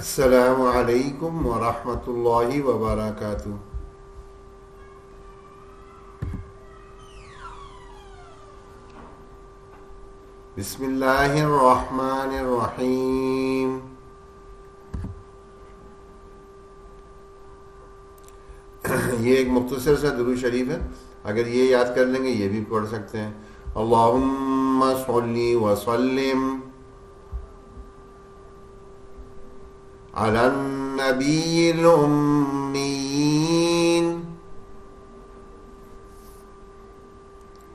السلام علیکم ورحمۃ اللہ وبرکاتہ. بسم اللہ الرحمن الرحیم. یہ ایک مختصر سا درود شریف ہے، اگر یہ یاد کر لیں گے یہ بھی پڑھ سکتے ہیں. اللہم صلی وسلم علی النبی الامین.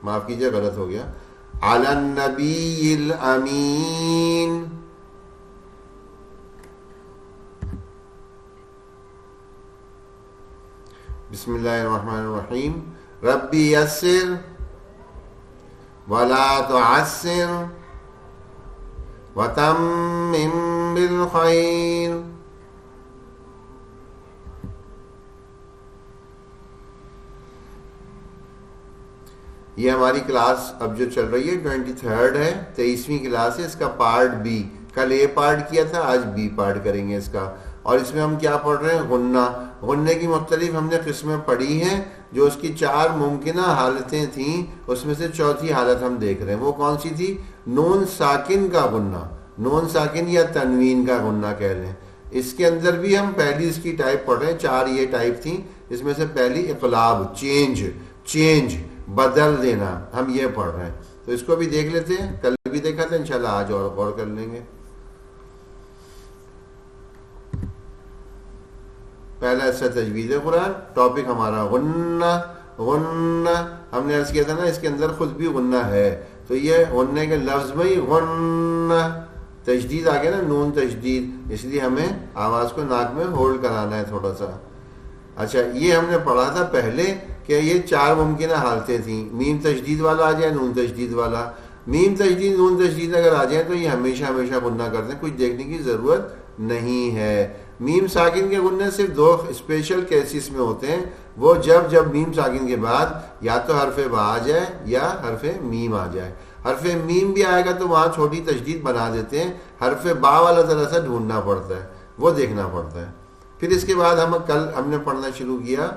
معاف کیجئے غلط ہو گیا. علی النبی الامین. بسم اللہ الرحمن الرحیم. ربی یسر ولا تعسر وتمم بالخیر. یہ ہماری کلاس اب جو چل رہی ہے 23rd ہے، 23ویں کلاس ہے. اس کا پارٹ بی، کل اے پارٹ کیا تھا، آج بی پارٹ کریں گے اس کا. اور اس میں ہم کیا پڑھ رہے ہیں؟ غنہ. غنے کی مختلف ہم نے قسمیں پڑھی ہیں. جو اس کی 4 ممکنہ حالتیں تھیں اس میں سے چوتھی حالت ہم دیکھ رہے ہیں. وہ کون سی تھی؟ نون ساکن کا غنہ، نون ساکن یا تنوین کا غنہ کہہ لیں. اس کے اندر بھی ہم پہلی اس کی ٹائپ پڑھ رہے ہیں. 4 یہ ٹائپ تھیں. اس میں سے پہلی اقلاب، چینج بدل دینا، ہم یہ پڑھ رہے ہیں. تو اس کو بھی دیکھ لیتے ہیں. کل بھی دیکھا تھا، انشاءاللہ آج اور غور کر لیں گے. پہلا حصہ تجوید قرآن. ٹاپک ہمارا غنہ. ہم نے عرض کیا تھا نا اس کے اندر خود بھی غنہ ہے. تو یہ غنے کے لفظ میں ہی غنہ تشدید آ گیا نا، نون تشدید، اس لیے ہمیں آواز کو ناک میں ہولڈ کرانا ہے تھوڑا سا. اچھا، یہ ہم نے پڑھا تھا پہلے کہ یہ 4 ممکنہ حالتیں تھیں. میم تشدید والا آ جائے، نون تشدید والا. میم تشدید، نون تشدید اگر آ جائے تو یہ ہمیشہ غنہ کرتے ہیں، کچھ دیکھنے کی ضرورت نہیں ہے. میم ساکن کے غنے صرف 2 اسپیشل کیسز میں ہوتے ہیں. وہ جب میم ساکن کے بعد یا تو حرف با آ جائے یا حرف میم آ جائے. حرف میم بھی آئے گا تو وہاں چھوٹی تشدید بنا دیتے ہیں. حرف با والا ذرا سا ڈھونڈنا پڑتا ہے، وہ دیکھنا پڑتا ہے. پھر اس کے بعد کل ہم نے پڑھنا شروع کیا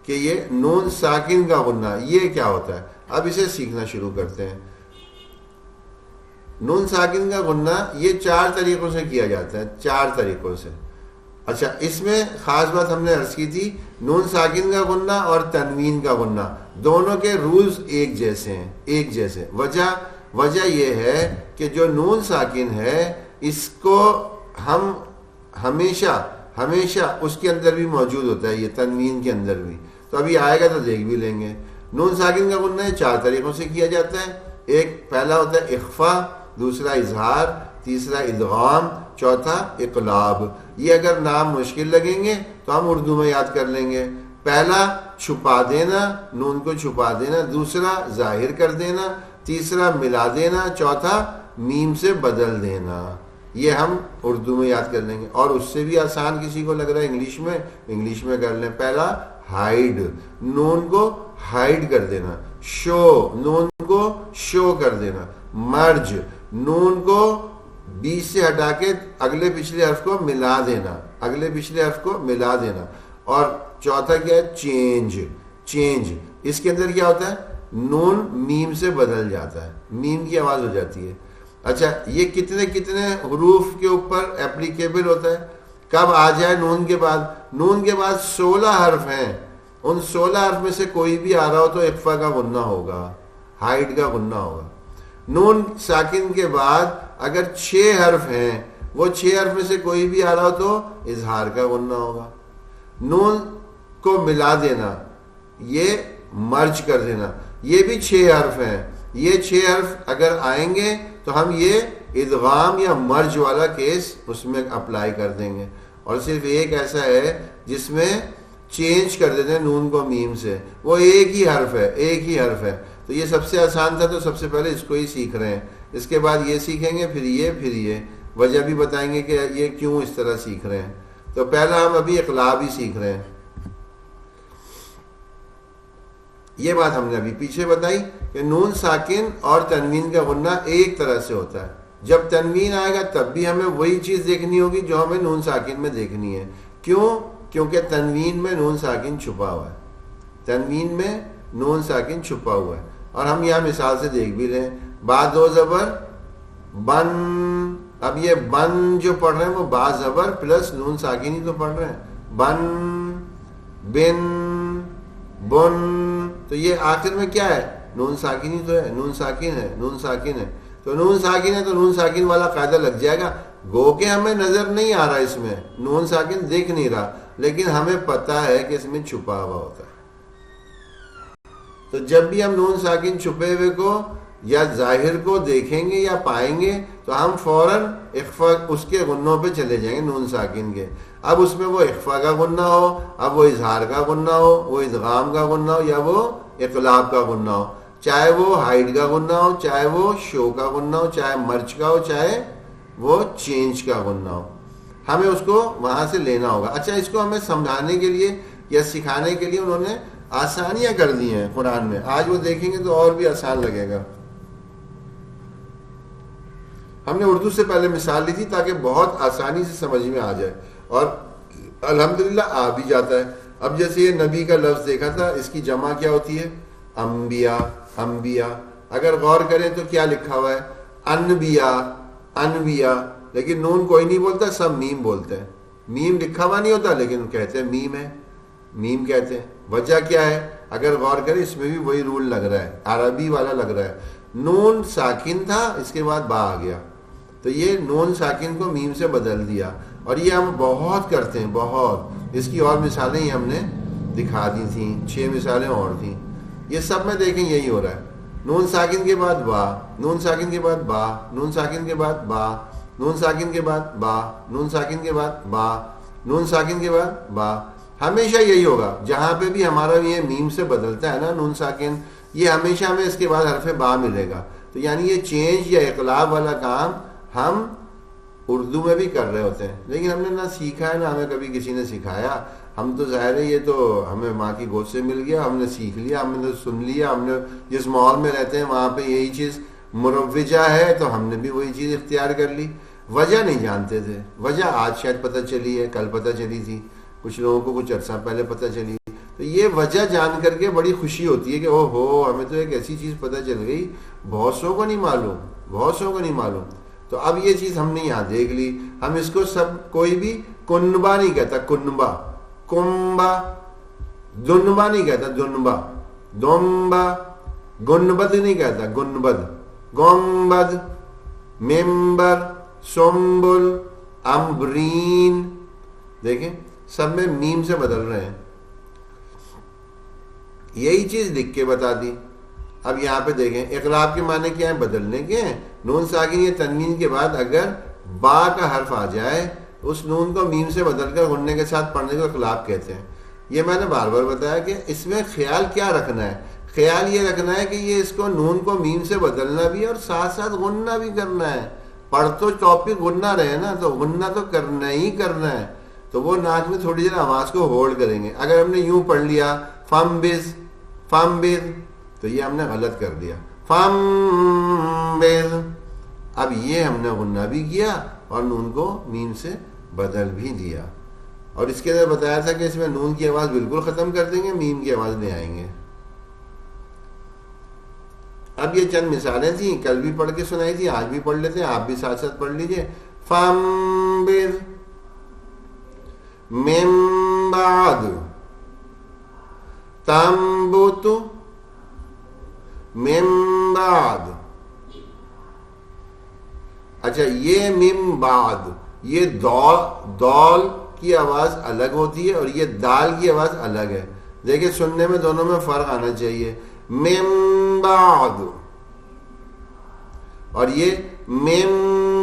کہ یہ نون ساکن کا غنہ یہ کیا ہوتا ہے. اب اسے سیکھنا شروع کرتے ہیں. نون ساکن کا غنہ یہ 4 طریقوں سے کیا جاتا ہے، 4 طریقوں سے. اچھا، اس میں خاص بات ہم نے عرض کی تھی، نون ساکن کا غنہ اور تنوین کا غنہ دونوں کے رولز ایک جیسے ہیں، ایک جیسے. وجہ یہ ہے کہ جو نون ساکن ہے اس کو ہم ہمیشہ اس کے اندر بھی موجود ہوتا ہے، یہ تنوین کے اندر بھی. تو ابھی آئے گا تو دیکھ بھی لیں گے. نون ساکن کا غنہ 4 طریقوں سے کیا جاتا ہے. ایک پہلا ہوتا ہے اخفا، دوسرا اظہار، تیسرا ادغام، چوتھا اقلاب. یہ اگر نام مشکل لگیں گے تو ہم اردو میں یاد کر لیں گے. پہلا چھپا دینا، نون کو چھپا دینا. دوسرا ظاہر کر دینا. تیسرا ملا دینا. چوتھا میم سے بدل دینا. یہ ہم اردو میں یاد کر لیں گے. اور اس سے بھی آسان کسی کو لگ رہا ہے انگلش میں کر لیں. پہلا ہائیڈ، نون کو ہائیڈ کر دینا. شو، نون کو شو کر دینا. مرج، نون کو بیچ سے ہٹا کے اگلے پچھلے حرف کو ملا دینا. اور چوتھا کیا ہے؟ چینج. اس کے اندر کیا ہوتا ہے؟ نون میم سے بدل جاتا ہے، میم کی آواز ہو جاتی ہے. اچھا، یہ کتنے حروف کے اوپر اپلیکیبل ہوتا ہے؟ کب آ جائے نون کے بعد 16 حرف ہیں. ان 16 حرف میں سے کوئی بھی آ رہا ہو تو اخفا کا غنہ ہوگا، ہائیڈ کا غنہ ہوگا. نون ساکن کے بعد اگر 6 حرف ہیں، وہ 6 حرف میں سے کوئی بھی آ رہا ہو تو اظہار کا غنہ ہوگا. نون کو ملا دینا، یہ مرج کر دینا، یہ بھی 6 حرف ہیں. یہ 6 حرف اگر آئیں گے تو ہم یہ ادغام یا مرج والا کیس اس میں اپلائی کر دیں گے. اور صرف ایک ایسا ہے جس میں چینج کر دیتے ہیں نون کو میم سے، وہ ایک ہی حرف ہے. تو یہ سب سے آسان تھا، تو سب سے پہلے اس کو ہی سیکھ رہے ہیں. اس کے بعد یہ سیکھیں گے، پھر یہ وجہ بھی بتائیں گے کہ یہ کیوں اس طرح سیکھ رہے ہیں. تو پہلا ہم ابھی اقلاب ہی سیکھ رہے ہیں. یہ بات ہم نے ابھی پیچھے بتائی کہ نون ساکن اور تنوین کا غنہ ایک طرح سے ہوتا ہے. جب تنوین آئے گا تب بھی ہمیں وہی چیز دیکھنی ہوگی جو ہمیں نون ساکن میں دیکھنی ہے. کیوں؟ کیونکہ تنوین میں نون ساکن چھپا ہوا ہے. تنوین میں نون ساکن چھپا ہوا ہے. اور ہم یہاں مثال سے دیکھ بھی رہے ہیں. با دو زبر بن. اب یہ بن جو پڑھ رہے ہیں وہ با زبر پلس نون ساکن ہی تو پڑھ رہے ہیں. بن بن بن. تو یہ آخر میں کیا ہے؟ نون ساکن ہی تو ہے. نون ساکن ہے. نون ساکن ہے. تو نون ساکن ہے تو نون ساکن والا قاعدہ لگ جائے گا. گو کہ ہمیں نظر نہیں آ رہا اس میں نون ساکن دیکھ نہیں رہا, لیکن ہمیں پتہ ہے کہ اس میں چھپا ہوا ہوتا ہے. تو جب بھی ہم نون ساکن چھپے ہوئے کو یا ظاہر کو دیکھیں گے یا پائیں گے تو ہم فوراً اخفا اس کے غنوں پہ چلے جائیں گے نون ساکن کے. اب اس میں وہ اخفا کا غنہ ہو, اب وہ اظہار کا غنہ ہو, وہ ادغام کا غنہ ہو, یا وہ اقلاب کا غنہ ہو, چاہے وہ ہائڈ کا غنہ ہو, چاہے وہ شو کا غنہ ہو, چاہے مرچ کا ہو, چاہے وہ چینج کا غنہ ہو, ہمیں اس کو وہاں سے لینا ہوگا. اچھا, اس کو ہمیں سمجھانے کے لیے یا سکھانے کے لیے انہوں نے آسانیاں کر دی ہیں قرآن میں. آج وہ دیکھیں گے تو اور بھی آسان لگے گا. ہم نے اردو سے پہلے مثال لی تھی تاکہ بہت آسانی سے سمجھ میں آ جائے, اور الحمدللہ آ بھی جاتا ہے. اب جیسے یہ نبی کا لفظ دیکھا تھا, اس کی جمع کیا ہوتی ہے؟ انبیاء. انبیاء اگر غور کریں تو کیا لکھا ہوا ہے؟ انبیاء. انبیاء, لیکن نون کوئی نہیں بولتا, سب میم بولتے ہیں. میم لکھا ہوا نہیں ہوتا لیکن کہتے ہیں میم ہے, میم کہتے ہیں. وجہ کیا ہے؟ اگر غور کریں اس میں بھی وہی رول لگ رہا ہے, عربی والا لگ رہا ہے. نون ساکن تھا, اس کے بعد با آ گیا, تو یہ نون ساکن کو میم سے بدل دیا. اور یہ ہم بہت کرتے ہیں, بہت. اس کی اور مثالیں ہی ہم نے دکھا دی تھیں, 6 مثالیں اور تھیں. یہ سب میں دیکھیں یہی ہو رہا ہے. نون ساکن کے بعد با, نون ساکن کے بعد با, نون ساکن کے بعد با, نون ساکن کے بعد با, نون ساکن کے بعد با, نون ساکن کے بعد با. ہمیشہ یہی ہوگا. جہاں پہ بھی ہمارا یہ میم سے بدلتا ہے نا نون ساکن, یہ ہمیشہ ہمیں اس کے بعد حرف با ملے گا. تو یعنی یہ چینج یا اقلاب والا کام ہم اردو میں بھی کر رہے ہوتے ہیں, لیکن ہم نے نہ سیکھا ہے نہ ہمیں کبھی کسی نے سکھایا. ہم تو ظاہر ہے یہ تو ہمیں ماں کی گود سے مل گیا, ہم نے سیکھ لیا, ہم نے سن لیا, ہم نے جس ماحول میں رہتے ہیں وہاں پہ یہی چیز مروجہ ہے تو ہم نے بھی وہی چیز اختیار کر لی. وجہ نہیں جانتے تھے. وجہ آج شاید پتہ چلی ہے, کل پتہ چلی تھی, کچھ لوگوں کو کچھ عرصہ پہلے پتہ چلی. تو یہ وجہ جان کر کے بڑی خوشی ہوتی ہے کہ او ہو, ہمیں تو ایک ایسی چیز پتہ چل گئی, بہت سو کو نہیں معلوم, بہت سو کو نہیں معلوم. تو اب یہ چیز ہم نے یہاں دیکھ لی. ہم اس کو سب کوئی بھی کنبا نہیں کہتا, کنبا, کنبا. دنبا نہیں کہتا, دنبا. دومبا. گنبد نہیں کہتا, گنبد. گنبد. ممبر. سنبل. امبرین. دیکھیں سب میں میم سے بدل رہے ہیں. یہی چیز لکھ کے بتا دی. اب یہاں پہ دیکھیں اقلاب کے معنی کیا ہیں؟ بدلنے کے ہیں. نون ساکن یا تنوین کے بعد اگر با کا حرف آ جائے اس نون کو میم سے بدل کر غننے کے ساتھ پڑھنے کو اقلاب کہتے ہیں. یہ میں نے بار بار بتایا کہ اس میں خیال کیا رکھنا ہے. خیال یہ رکھنا ہے کہ یہ اس کو نون کو میم سے بدلنا بھی اور ساتھ ساتھ غننا بھی کرنا ہے. پڑھ تو ٹاپک غننا رہے نا, تو غننا تو کرنا ہی کرنا ہے. تو وہ ناک میں تھوڑی دیر آواز کو ہولڈ کریں گے. اگر ہم نے یوں پڑھ لیا فم بز, فم بز, تو یہ ہم نے غلط کر دیا, فم بز. اب یہ ہم نے غنہ بھی کیا اور نون کو میم سے بدل بھی دیا. اور اس کے اندر بتایا تھا کہ اس میں نون کی آواز بالکل ختم کر دیں گے, میم کی آواز لے آئیں گے. اب یہ چند مثالیں تھیں, کل بھی پڑھ کے سنائی تھی, آج بھی پڑھ لیتے ہیں, آپ بھی ساتھ ساتھ پڑھ لیجئے. فم بز من بعد تنبت من بعد. اچھا, یہ من بعد, یہ دال کی آواز الگ ہوتی ہے اور یہ دال کی آواز الگ ہے. دیکھیں سننے میں دونوں میں فرق آنا چاہیے. من بعد اور یہ من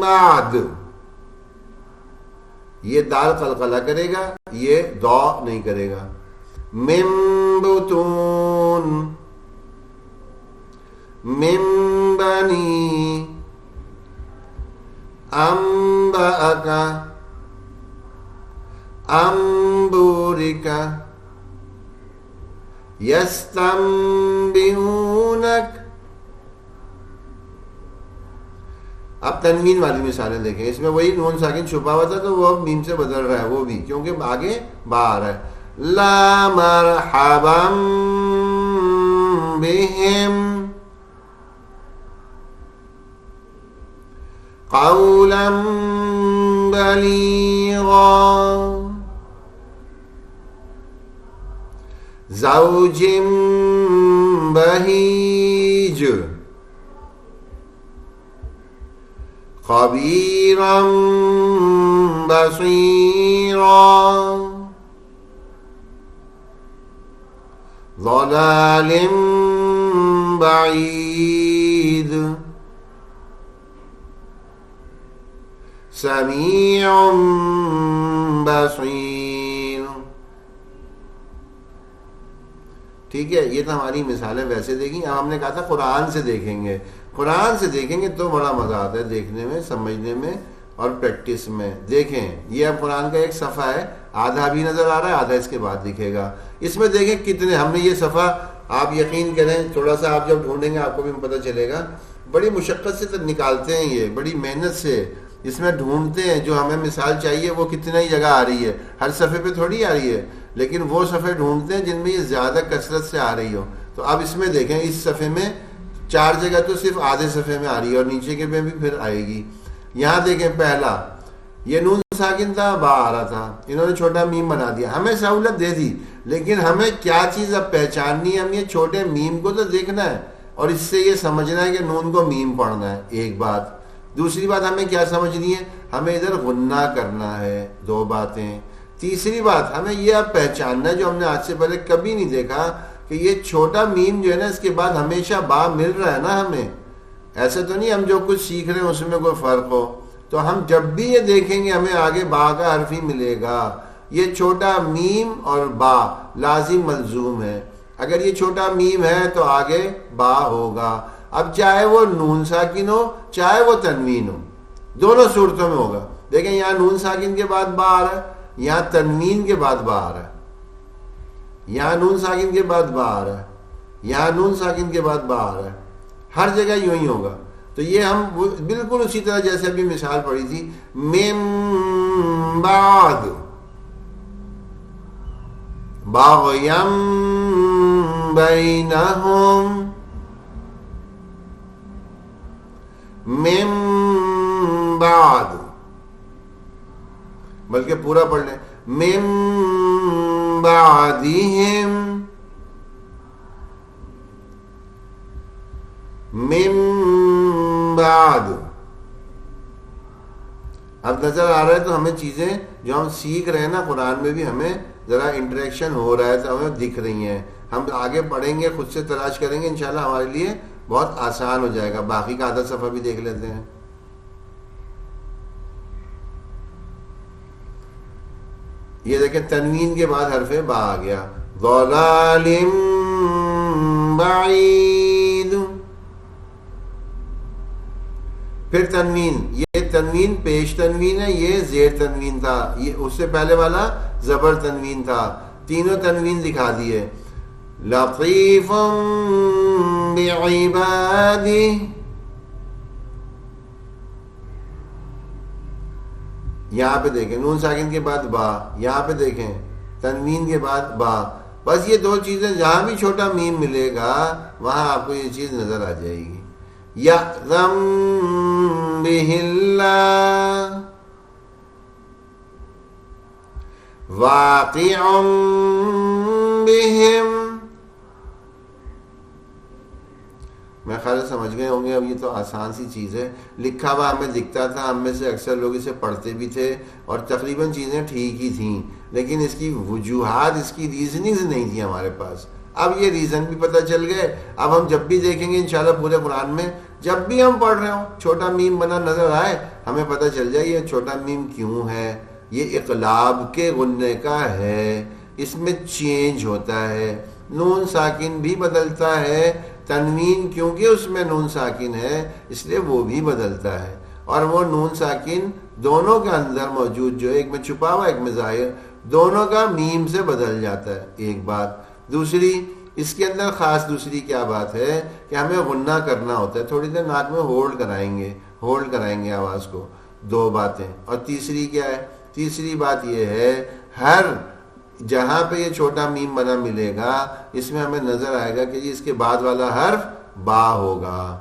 بعد, یہ دال قلقلہ کرے گا, یہ دا نہیں کرے گا. من بطون من بنی انبأکا انبورکا یستنبئونک. اب تنوین والی مثالیں دیکھیں، اس میں وہی نون ساکن چھپا ہوا تھا تو وہ اب میم سے بدل رہا ہے، وہ بھی کیونکہ آگے با آ رہا ہے. لا مرحبا بہم قولا بلیغا زوج بہیج خبیرا بصیرا ضلال بعید سمیع بصیر. ٹھیک ہے، یہ تو ہماری مثالیں ویسے دیکھیں. اب ہم نے کہا تھا قرآن سے دیکھیں گے، قرآن سے دیکھیں گے تو بڑا مزہ آتا ہے دیکھنے میں، سمجھنے میں اور پریکٹس میں. دیکھیں یہ اب قرآن کا ایک صفحہ ہے، آدھا بھی نظر آ رہا ہے، آدھا اس کے بعد دکھے گا. اس میں دیکھیں کتنے ہم نے یہ صفحہ، آپ یقین کریں تھوڑا سا آپ جب ڈھونڈیں گے آپ کو بھی پتہ چلے گا، بڑی مشقت سے نکالتے ہیں، یہ بڑی محنت سے اس میں ڈھونڈتے ہیں جو ہمیں مثال چاہیے وہ کتنا ہی جگہ آ رہی ہے، ہر صفحے پہ تھوڑی آ رہی ہے، لیکن وہ صفحے ڈھونڈتے ہیں جن میں یہ زیادہ کثرت سے آ رہی ہو. تو اب اس میں دیکھیں اس صفحے میں 4 جگہ تو صرف آدھے صفحے میں آ رہی ہے اور نیچے کے میں بھی پھر آئے گی. یہاں دیکھیں پہلا یہ نون ساکن تھا، با آ رہا تھا، انہوں نے چھوٹا میم بنا دیا، ہمیں سہولت دے دی، لیکن ہمیں کیا چیز اب پہچاننی ہے، ہم یہ چھوٹے میم کو تو دیکھنا ہے اور اس سے یہ سمجھنا ہے کہ نون کو میم پڑھنا ہے. ایک بات. دوسری بات ہمیں کیا سمجھنی ہے، ہمیں ادھر غنہ کرنا ہے. 2 باتیں. تیسری بات ہمیں یہ اب پہچاننا ہے جو ہم نے آج سے پہلے کبھی نہیں دیکھا کہ یہ چھوٹا میم جو ہے نا اس کے بعد ہمیشہ با مل رہا ہے نا ہمیں. ایسا تو نہیں ہم جو کچھ سیکھ رہے ہیں اس میں کوئی فرق ہو، تو ہم جب بھی یہ دیکھیں گے ہمیں آگے با کا حرف ہی ملے گا. یہ چھوٹا میم اور با لازم ملزوم ہے، اگر یہ چھوٹا میم ہے تو آگے با ہوگا. اب چاہے وہ نون ساکن ہو چاہے وہ تنوین ہو، دونوں صورتوں میں ہوگا. دیکھیں یہاں نون ساکن کے بعد با آ رہا ہے، یہاں تنوین کے بعد با آ رہا ہے، یہاں نون ساکن کے بعد با آ رہا ہے، یہاں نون ساکن کے بعد با آ رہا ہے. ہر جگہ یوں ہی ہوگا. تو یہ ہم بالکل اسی طرح جیسے ابھی مثال پڑھی تھی، من بعد باغیم بینہم، من بعد، بلکہ پورا پڑھ لیں، من بعدہم، من بعد. اب نظر آ رہا ہے تو ہمیں چیزیں جو ہم سیکھ رہے ہیں نا قرآن میں بھی ہمیں ذرا انٹریکشن ہو رہا ہے تو ہمیں دکھ رہی ہیں. ہم آگے پڑھیں گے، خود سے تلاش کریں گے، انشاءاللہ ہمارے لیے بہت آسان ہو جائے گا. باقی کا آدھا صفحہ بھی دیکھ لیتے ہیں. یہ دیکھیں تنوین کے بعد حرف با آ گیا، ضلال بعید. پھر تنوین، یہ تنوین پیش تنوین ہے، یہ زیر تنوین تھا، یہ اس سے پہلے والا زبر تنوین تھا. تینوں تنوین دکھا دیے. لطیف بعبادہ، یہاں پہ دیکھیں نون ساکن کے بعد با، یہاں پہ دیکھیں تنوین کے بعد با. بس یہ 2 چیزیں جہاں بھی چھوٹا میم ملے گا وہاں آپ کو یہ چیز نظر آ جائے گی. یأذم بہ اللہ واقع بہم. میں خیال سمجھ گئے ہوں گے. اب یہ تو آسان سی چیز ہے، لکھا ہوا ہمیں دکھتا تھا، ہم میں سے اکثر لوگ اسے پڑھتے بھی تھے اور تقریباً چیزیں ٹھیک ہی تھیں، لیکن اس کی وجوہات، اس کی ریزننگز نہیں تھی ہمارے پاس. اب یہ ریزن بھی پتہ چل گئے. اب ہم جب بھی دیکھیں گے انشاءاللہ پورے قرآن میں جب بھی ہم پڑھ رہے ہوں چھوٹا میم بنا نظر آئے ہمیں پتہ چل جائے یہ چھوٹا میم کیوں ہے. یہ اقلاب کے غنّے کا ہے، اس میں چینج ہوتا ہے، نون ساکن بھی بدلتا ہے. تنوین کیونکہ اس میں نون ساکن ہے اس لیے وہ بھی بدلتا ہے، اور وہ نون ساکن دونوں کے اندر موجود جو ایک میں چھپا ہوا ایک میں ظاہر، دونوں کا میم سے بدل جاتا ہے. ایک بات. دوسری اس کے اندر خاص دوسری کیا بات ہے کہ ہمیں غنہ کرنا ہوتا ہے. تھوڑی دیر ناک میں ہولڈ کرائیں گے، ہولڈ کرائیں گے آواز کو. 2 باتیں. اور تیسری کیا ہے؟ تیسری بات یہ ہے ہر جہاں پہ یہ چھوٹا میم بنا ملے گا اس میں ہمیں نظر آئے گا کہ اس کے بعد والا حرف با ہوگا،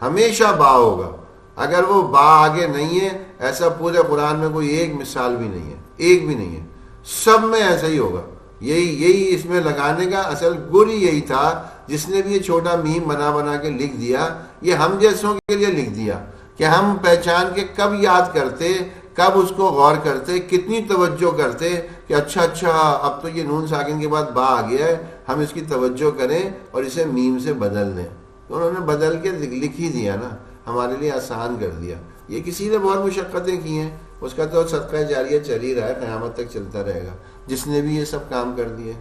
ہمیشہ با ہوگا. اگر وہ با آگے نہیں ہے، ایسا پورے قرآن میں کوئی ایک مثال بھی نہیں ہے، ایک بھی نہیں ہے، سب میں ایسا ہی ہوگا. یہی اس میں لگانے کا اصل گر ہی یہی تھا. جس نے بھی یہ چھوٹا میم بنا کے لکھ دیا، یہ ہم جیسوں کے لیے لکھ دیا کہ ہم پہچان کے کب یاد کرتے، کب اس کو غور کرتے، کتنی توجہ کرتے کہ اچھا اب تو یہ نون ساکن کے بعد با آ گیا ہے، ہم اس کی توجہ کریں اور اسے میم سے بدل دیں. تو انہوں نے بدل کے لکھ ہی دیا نا، ہمارے لیے آسان کر دیا. یہ کسی نے بہت مشقتیں کی ہیں، اس کا تو صدقہ جاریہ چل ہی رہا ہے، قیامت تک چلتا رہے گا جس نے بھی یہ سب کام کر دیے.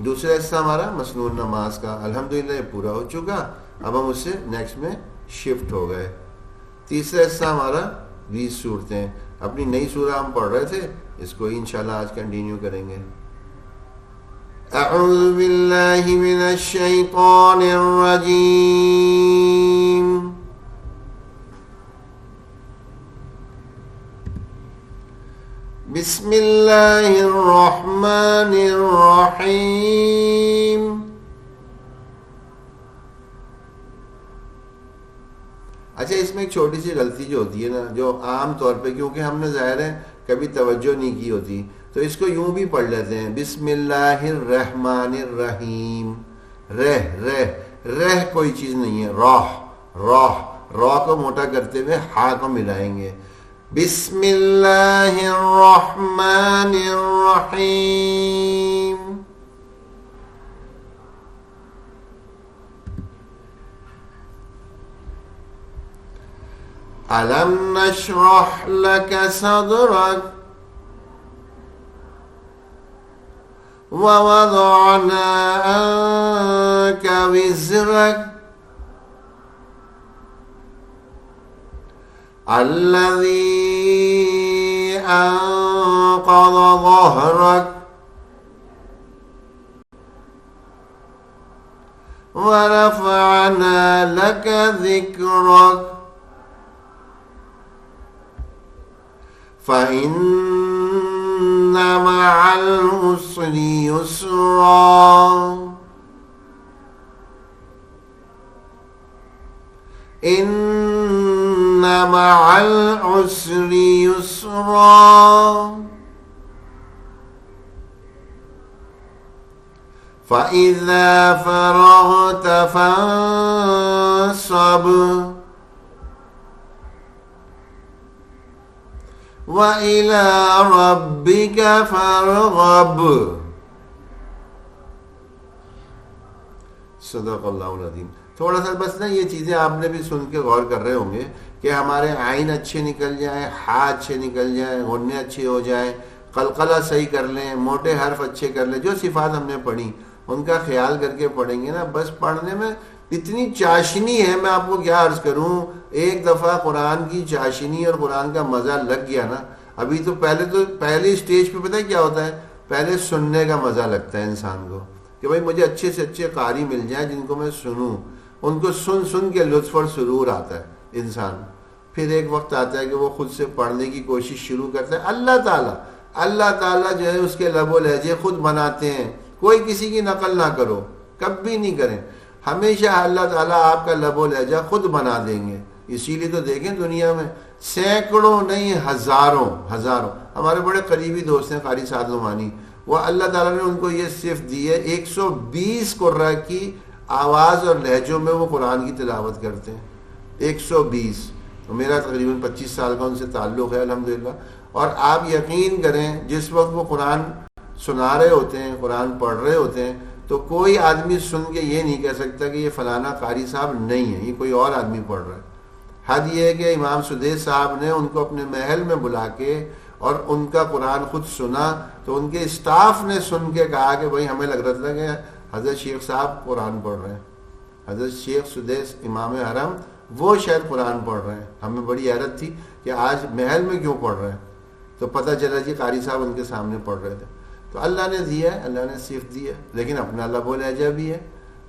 دوسرا حصہ ہمارا مسنون نماز کا الحمدللہ یہ پورا ہو چکا. اب ہم اس سے نیکسٹ میں شفٹ ہو گئے. تیسرا حصہ ہمارا 20 صورتیں، اپنی نئی سورہ ہم پڑھ رہے تھے، اس کو انشاءاللہ آج کنٹینیو کریں گے. اعوذ باللہ من الشیطان الرجیم. بسم اللہ الرحمن الرحیم. اچھا اس میں ایک چھوٹی سی غلطی جو ہوتی ہے نا، جو عام طور پہ کیونکہ ہم نے ظاہر ہے کبھی توجہ نہیں کی ہوتی، تو اس کو یوں بھی پڑھ لیتے ہیں بسم اللہ الرحمن الرحیم. رہ کوئی چیز نہیں ہے، راہ کو موٹا کرتے ہوئے ہا کو ملائیں گے. بسم اللہ الرحمن الرحیم. أَلَمْ نَشْرَحْ لَكَ صَدْرَكَ وَوَضَعْنَا عَنكَ وِزْرَكَ الَّذِي أَنقَضَ ظَهْرَكَ وَرَفَعْنَا لَكَ ذِكْرَكَ فَإِنَّ مَعَ الْعُسْرِ يُسْرًا إِنَّ مَعَ الْعُسْرِ يُسْرًا فَإِذَا فَرَغْتَ فَانصَبْ وَإِلَىٰ رَبِّكَ فَارْغَب. صدق اللہ العظیم. تھوڑا سا بس نا یہ چیزیں آپ نے بھی سن کے غور کر رہے ہوں گے کہ ہمارے عین اچھے نکل جائیں، ہا اچھے نکل جائیں، غنّے اچھے ہو جائیں، قلقلہ صحیح کر لیں، موٹے حرف اچھے کر لیں. جو صفات ہم نے پڑھی ان کا خیال کر کے پڑھیں گے نا، بس پڑھنے میں اتنی چاشنی ہے، میں آپ کو کیا عرض کروں. ایک دفعہ قرآن کی چاشنی اور قرآن کا مزہ لگ گیا نا، ابھی تو پہلی اسٹیج پہ پتہ ہے کیا ہوتا ہے؟ پہلے سننے کا مزہ لگتا ہے انسان کو کہ بھائی مجھے اچھے سے اچھے قاری مل جائیں جن کو میں سنوں، ان کو سن کے لطف اور سرور آتا ہے انسان. پھر ایک وقت آتا ہے کہ وہ خود سے پڑھنے کی کوشش شروع کرتا ہے. اللہ تعالیٰ جو ہے اس کے لب و لہجے خود بناتے ہیں، کوئی کسی کی نقل نہ کرو، کبھی نہیں کریں. ہمیشہ اللہ تعالیٰ آپ کا لب و لہجہ خود بنا دیں گے. اسی لیے تو دیکھیں دنیا میں سینکڑوں نہیں ہزاروں ہمارے بڑے قریبی دوست ہیں قاری سعد نعمانی، وہ اللہ تعالیٰ نے ان کو یہ صفت دی ہے 120 قرہ کی آواز اور لہجوں میں وہ قرآن کی تلاوت کرتے ہیں. 120. میرا تقریباً 25 سال کا ان سے تعلق ہے الحمدللہ. اور آپ یقین کریں جس وقت وہ قرآن سنا رہے ہوتے ہیں، قرآن پڑھ رہے ہوتے ہیں، تو کوئی آدمی سن کے یہ نہیں کہہ سکتا کہ یہ فلانا قاری صاحب نہیں ہے، یہ کوئی اور آدمی پڑھ رہا ہے. حد یہ ہے کہ امام سدیس صاحب نے ان کو اپنے محل میں بلا کے اور ان کا قرآن خود سنا، تو ان کے اسٹاف نے سن کے کہا کہ بھائی ہمیں لگ رہا تھا کہ حضرت شیخ صاحب قرآن پڑھ رہے ہیں، حضرت شیخ سدیس امام حرم وہ شاید قرآن پڑھ رہے ہیں. ہمیں بڑی حیرت تھی کہ آج محل میں کیوں پڑھ رہے ہیں، تو پتہ چلا جی قاری صاحب ان کے سامنے پڑھ رہے تھے. تو اللہ نے دیا ہے، اللہ نے صرف دی ہے، لیکن اپنا لب و لہجہ بھی ہے.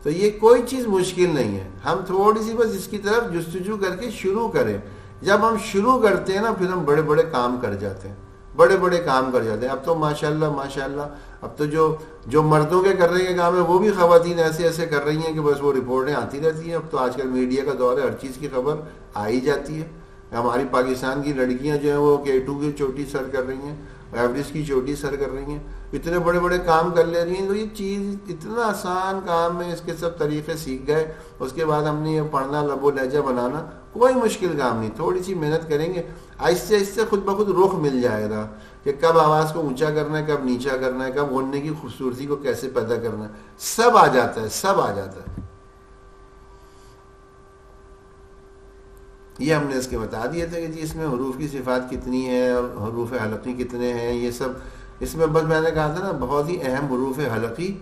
تو تو یہ کوئی چیز مشکل نہیں ہے، ہم تھوڑی سی بس اس کی طرف جستجو کر کے شروع کریں. جب ہم شروع کرتے ہیں نا پھر ہم بڑے بڑے کام کر جاتے ہیں، بڑے بڑے کام کر جاتے ہیں. اب تو ماشاءاللہ ماشاءاللہ اب تو جو مردوں کے کرنے کے کام ہے وہ بھی خواتین ایسے ایسے کر رہی ہیں کہ بس وہ رپورٹیں آتی رہتی ہیں. اب تو آج کل میڈیا کا دور ہے، ہر چیز کی خبر آ ہی جاتی ہے. ہماری پاکستان کی لڑکیاں جو ہیں وہ K2 کی چوٹی سر کر رہی ہیں، ایوریسٹ کی چوٹی سر کر رہی ہیں، اتنے بڑے بڑے کام کر لے رہی ہیں. تو یہ چیز اتنا آسان کام ہے، اس کے سب طریقے سیکھ گئے. اس کے بعد ہم نے یہ پڑھنا، لب و لہجہ بنانا کوئی مشکل کام نہیں. تھوڑی سی محنت کریں گے، آہستہ آہستہ خود بخود رخ مل جائے گا کہ کب آواز کو اونچا کرنا ہے، کب نیچا کرنا ہے، کب غننے کی خوبصورتی کو کیسے پیدا کرنا ہے. سب آ جاتا ہے، سب آ جاتا ہے. یہ ہم نے اس کے بتا دیے تھے کہ جی اس میں حروف کی صفات کتنی ہے اور حروف حلقی کتنے ہیں. یہ سب اس میں بس میں نے کہا تھا نا بہت ہی اہم حروف حلقی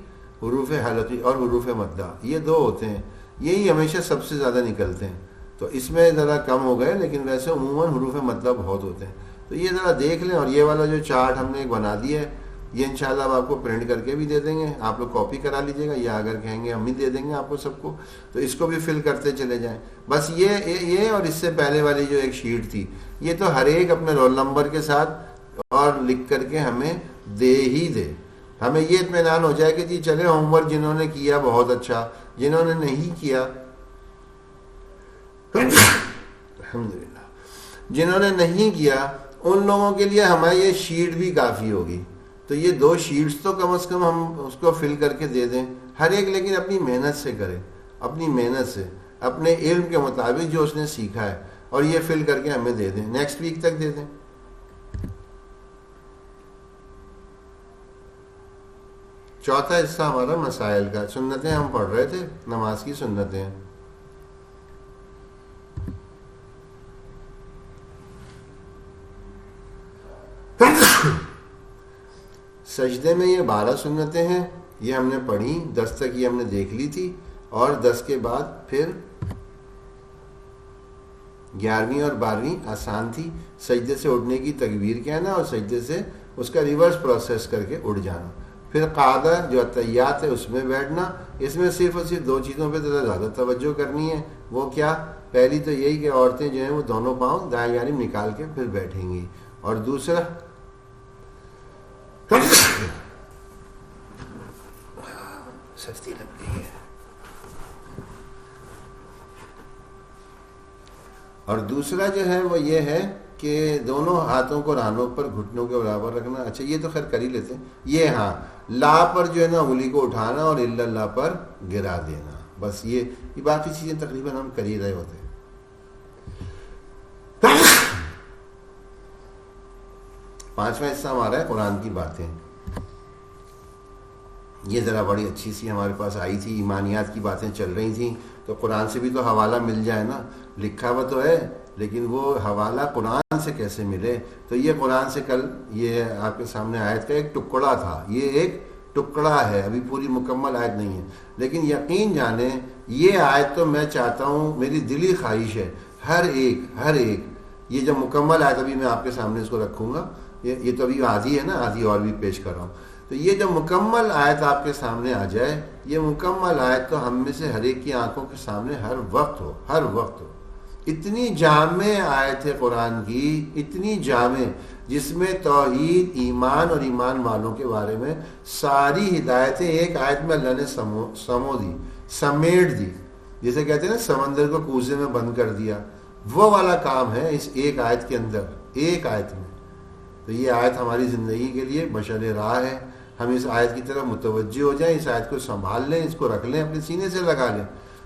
اور حروف مدہ، یہ دو ہوتے ہیں، یہی ہمیشہ سب سے زیادہ نکلتے ہیں. تو اس میں ذرا کم ہو گئے، لیکن ویسے عموماً حروف مدہ بہت ہوتے ہیں. تو یہ ذرا دیکھ لیں. اور یہ والا جو چارٹ ہم نے ایک بنا دیا ہے، یہ انشاءاللہ ہم آپ کو پرنٹ کر کے بھی دے دیں گے، آپ لوگ کاپی کرا لیجیے گا، یا اگر کہیں گے ہم ہی دے دیں گے آپ کو سب کو، تو اس کو بھی فل کرتے چلے جائیں. بس یہ اور اس سے پہلے والی جو ایک شیٹ تھی، یہ تو ہر ایک اپنے رول نمبر کے ساتھ اور لکھ کر کے ہمیں دے ہی دے. ہمیں یہ اطمینان ہو جائے کہ جی چلے ہوم ورک جنہوں نے کیا بہت اچھا، جنہوں نے نہیں کیا الحمدللہ، جنہوں نے نہیں کیا ان لوگوں کے لیے ہماری یہ شیٹ بھی کافی ہوگی. تو یہ 2 شیٹس تو کم از کم ہم اس کو فل کر کے دے دیں ہر ایک، لیکن اپنی محنت سے کرے، اپنی محنت سے، اپنے علم کے مطابق جو اس نے سیکھا ہے، اور یہ فل کر کے ہمیں دے دیں، نیکسٹ ویک تک دے دیں. چوتھا حصہ ہمارا مسائل کا، سنتیں ہم پڑھ رہے تھے، نماز کی سنتیں. سجدے میں یہ 12 سنتیں ہیں، یہ ہم نے پڑھی، 10 تک یہ ہم نے دیکھ لی تھی، اور 10 کے بعد پھر 11ویں اور 12ویں آسان تھی. سجدے سے اٹھنے کی تکبیر کہنا اور سجدے سے اس کا ریورس پروسیس کر کے اٹھ جانا. پھر قاعدہ جو اتحیات ہے اس میں بیٹھنا. اس میں صرف اور صرف 2 چیزوں پہ زیادہ توجہ کرنی ہے. وہ کیا؟ پہلی تو یہی کہ عورتیں جو ہیں وہ دونوں پاؤں دائیں جانب نکال کے پھر بیٹھیں گی، اور دوسرا سستی لگ رہی ہے، اور دوسرا جو ہے وہ یہ ہے کہ دونوں ہاتھوں کو رانوں پر گھٹنوں کے برابر رکھنا. اچھا یہ تو خیر کر ہی لیتے ہیں. یہ ہاں لا پر جو ہے نا انگلی کو اٹھانا اور الا اللہ پر گرا دینا. بس یہ باقی چیزیں تقریباً ہم کر ہی رہے ہوتے ہیں. پانچواں حصہ ہمارا ہے قرآن کی باتیں. یہ ذرا بڑی اچھی سی ہمارے پاس آئی تھی، ایمانیات کی باتیں چل رہی تھیں، تو قرآن سے بھی تو حوالہ مل جائے نا. لکھا ہوا تو ہے لیکن وہ حوالہ قرآن سے کیسے ملے. تو یہ قرآن سے کل یہ آپ کے سامنے آیت کا ایک ٹکڑا تھا، یہ ایک ٹکڑا ہے، ابھی پوری مکمل آیت نہیں ہے. لیکن یقین جانیں یہ آیت تو میں چاہتا ہوں، میری دلی خواہش ہے ہر ایک یہ جب مکمل آیت، ابھی میں آپ کے سامنے اس کو رکھوں گا، یہ تو ابھی آدھی ہے نا، آدھی اور بھی پیش کر رہا ہوں. تو یہ جو مکمل آیت آپ کے سامنے آ جائے، یہ مکمل آیت تو ہم میں سے ہر ایک کی آنکھوں کے سامنے ہر وقت ہو. اتنی جامع آیت ہے قرآن کی، اتنی جامع، جس میں توحید، ایمان اور ایمان والوں کے بارے میں ساری ہدایتیں ایک آیت میں اللہ نے سمیٹ دی. جسے کہتے ہیں نا سمندر کو کوزے میں بند کر دیا، وہ والا کام ہے اس ایک آیت کے اندر، ایک آیت میں. تو یہ آیت ہماری زندگی کے لیے مشعل راہ ہے. ہم اس آیت کی طرف متوجہ ہو جائیں، اس آیت کو سنبھال لیں، اس کو رکھ لیں، اپنے سینے سے لگا لیں،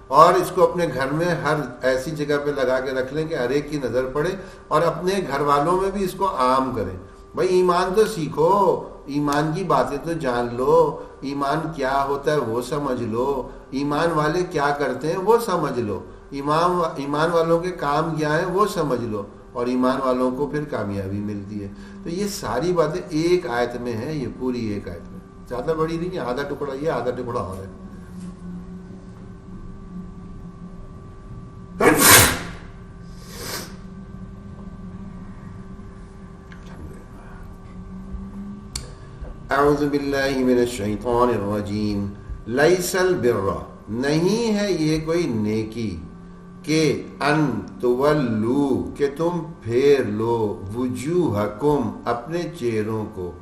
اور اس کو اپنے گھر میں ہر ایسی جگہ پہ لگا کے رکھ لیں کہ ہر ایک کی نظر پڑے، اور اپنے گھر والوں میں بھی اس کو عام کریں. بھائی ایمان تو سیکھو، ایمان کی باتیں تو جان لو، ایمان کیا ہوتا ہے وہ سمجھ لو، ایمان والے کیا کرتے ہیں وہ سمجھ لو، ایمان والوں کے کام کیا ہیں وہ سمجھ لو، اور ایمان والوں کو پھر کامیابی ملتی ہے. تو یہ ساری باتیں ایک آیت میں ہیں، یہ پوری ایک آیت میں، زیادہ بڑی نہیں ہے، آدھا ٹکڑا یہ آدھا ٹکڑا اور ہے. اعوذ باللہ من الشیطان الرجیم. لیس البر، نہیں ہے یہ کوئی نیکی کہ ان تولو کہ تم پھیر لو وجوہکم اپنے چہروں کو،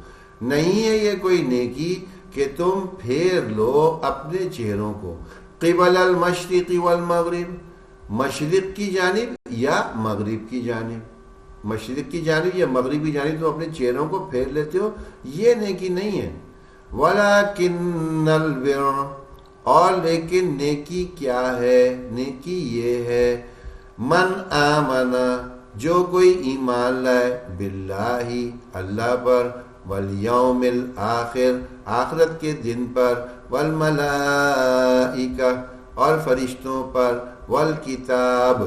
نہیں ہے یہ کوئی نیکی کہ تم پھیر لو اپنے چہروں کو، قبل المشرق والمغرب، مشرق کی جانب یا مغرب کی جانب، مشرق کی جانب یا مغرب کی جانب تم اپنے چہروں کو پھیر لیتے ہو، یہ نیکی نہیں ہے۔ وَلَكِنَّ الْبِرَّ، اور لیکن نیکی کیا ہے؟ نیکی یہ ہے من آمن، جو کوئی ایمان لائے، باللہ اللہ پر، والیوم الآخر آخرت کے دن پر، والملائکہ اور فرشتوں پر، والکتاب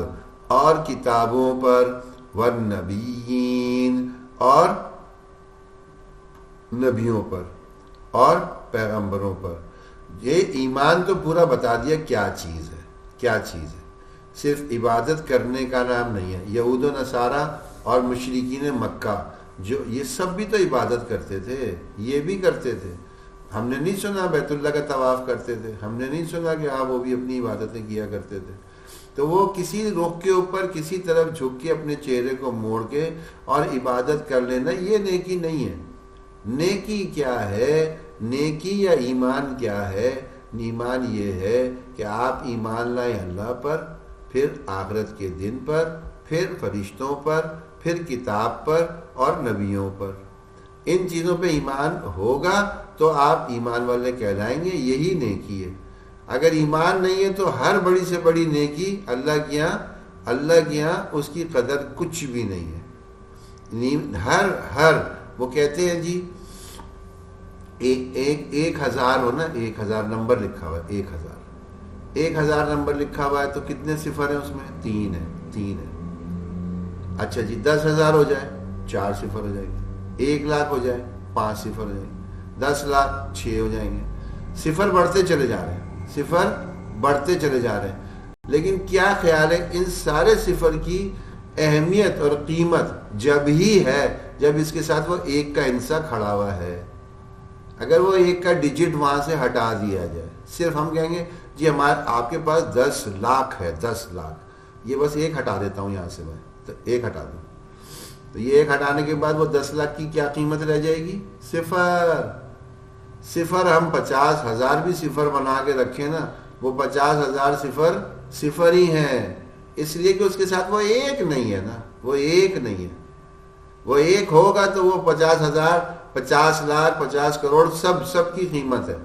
اور کتابوں پر، والنبیین اور نبیوں پر اور پیغمبروں پر۔ یہ ایمان تو پورا بتا دیا کیا چیز ہے، کیا چیز ہے، صرف عبادت کرنے کا نام نہیں ہے۔ یہود و نصارہ اور مشرکین مکہ جو یہ سب بھی تو عبادت کرتے تھے، یہ بھی کرتے تھے۔ ہم نے نہیں سنا بیت اللہ کا طواف کرتے تھے، ہم نے نہیں سنا کہ وہ بھی اپنی عبادتیں کیا کرتے تھے۔ تو وہ کسی رخ کے اوپر کسی طرف جھک کے اپنے چہرے کو موڑ کے اور عبادت کر لینا، یہ نیکی نہیں ہے۔ نیکی کیا ہے؟ نیکی یا ایمان کیا ہے؟ ایمان یہ ہے کہ آپ ایمان لائیں اللہ پر، پھر آخرت کے دن پر، پھر فرشتوں پر، پھر کتاب پر اور نبیوں پر۔ ان چیزوں پہ ایمان ہوگا تو آپ ایمان والے کہلائیں گے، یہی نیکی ہے۔ اگر ایمان نہیں ہے تو ہر بڑی سے بڑی نیکی اللہ کے یہاں اس کی قدر کچھ بھی نہیں ہے۔ وہ کہتے ہیں جی ایک ہزار ہو نا، 1000 نمبر لکھا ہوا ہے، 1000 نمبر لکھا ہوا ہے تو کتنے صفر ہیں اس میں؟ 3 ہے۔ اچھا جی 10,000 ہو جائے 4 صفر ہو جائیں گے، 1,00,000 ہو جائے 5 صفر ہو جائیں گے، 10,00,000 6 ہو جائیں گے۔ صفر بڑھتے چلے جا رہے ہیں، صفر بڑھتے چلے جا رہے ہیں۔ لیکن کیا خیال ہے ان سارے صفر کی اہمیت اور قیمت جب ہی ہے جب اس کے ساتھ وہ 1 کا ہندسہ کھڑا ہوا ہے۔ اگر وہ 1 کا ڈیجٹ وہاں سے ہٹا دیا جائے، صرف ہم کہیں گے جی آپ کے پاس 10 لاکھ ہے، 10 لاکھ، یہ بس 1 ہٹا دیتا ہوں یہاں سے، میں تو 1 ہٹا دوں، تو یہ 1 ہٹانے کے بعد وہ 10 لاکھ کی کیا قیمت رہ جائے گی؟ صفر۔ ہم 50,000 بھی صفر بنا کے رکھیں نا، وہ 50,000 صفر ہی ہیں، اس لیے کہ اس کے ساتھ وہ 1 نہیں ہے نا، وہ 1 نہیں ہے۔ وہ 1 ہوگا تو وہ 50,000 50 لاکھ 50 کروڑ سب کی قیمت ہے،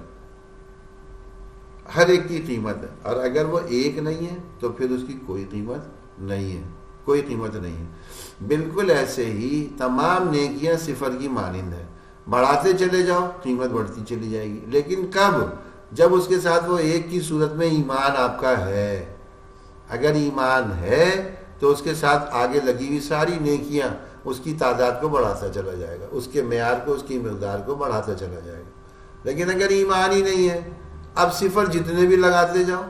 ہر ایک کی قیمت ہے۔ اور اگر وہ 1 نہیں ہے تو پھر اس کی کوئی قیمت نہیں ہے، کوئی قیمت نہیں ہے۔ بالکل ایسے ہی تمام نیکیاں صفر کی مانند ہے، بڑھاتے چلے جاؤ قیمت بڑھتی چلی جائے گی، لیکن کب؟ جب اس کے ساتھ وہ 1 کی صورت میں ایمان آپ کا ہے۔ اگر ایمان ہے تو اس کے ساتھ آگے لگی ہوئی ساری نیکیاں اس کی تعداد کو بڑھاتا چلا جائے گا، اس کے معیار کو، اس کی مقدار کو بڑھاتا چلا جائے گا۔ لیکن اگر ایمان ہی نہیں ہے، اب صفر جتنے بھی لگاتے جاؤ،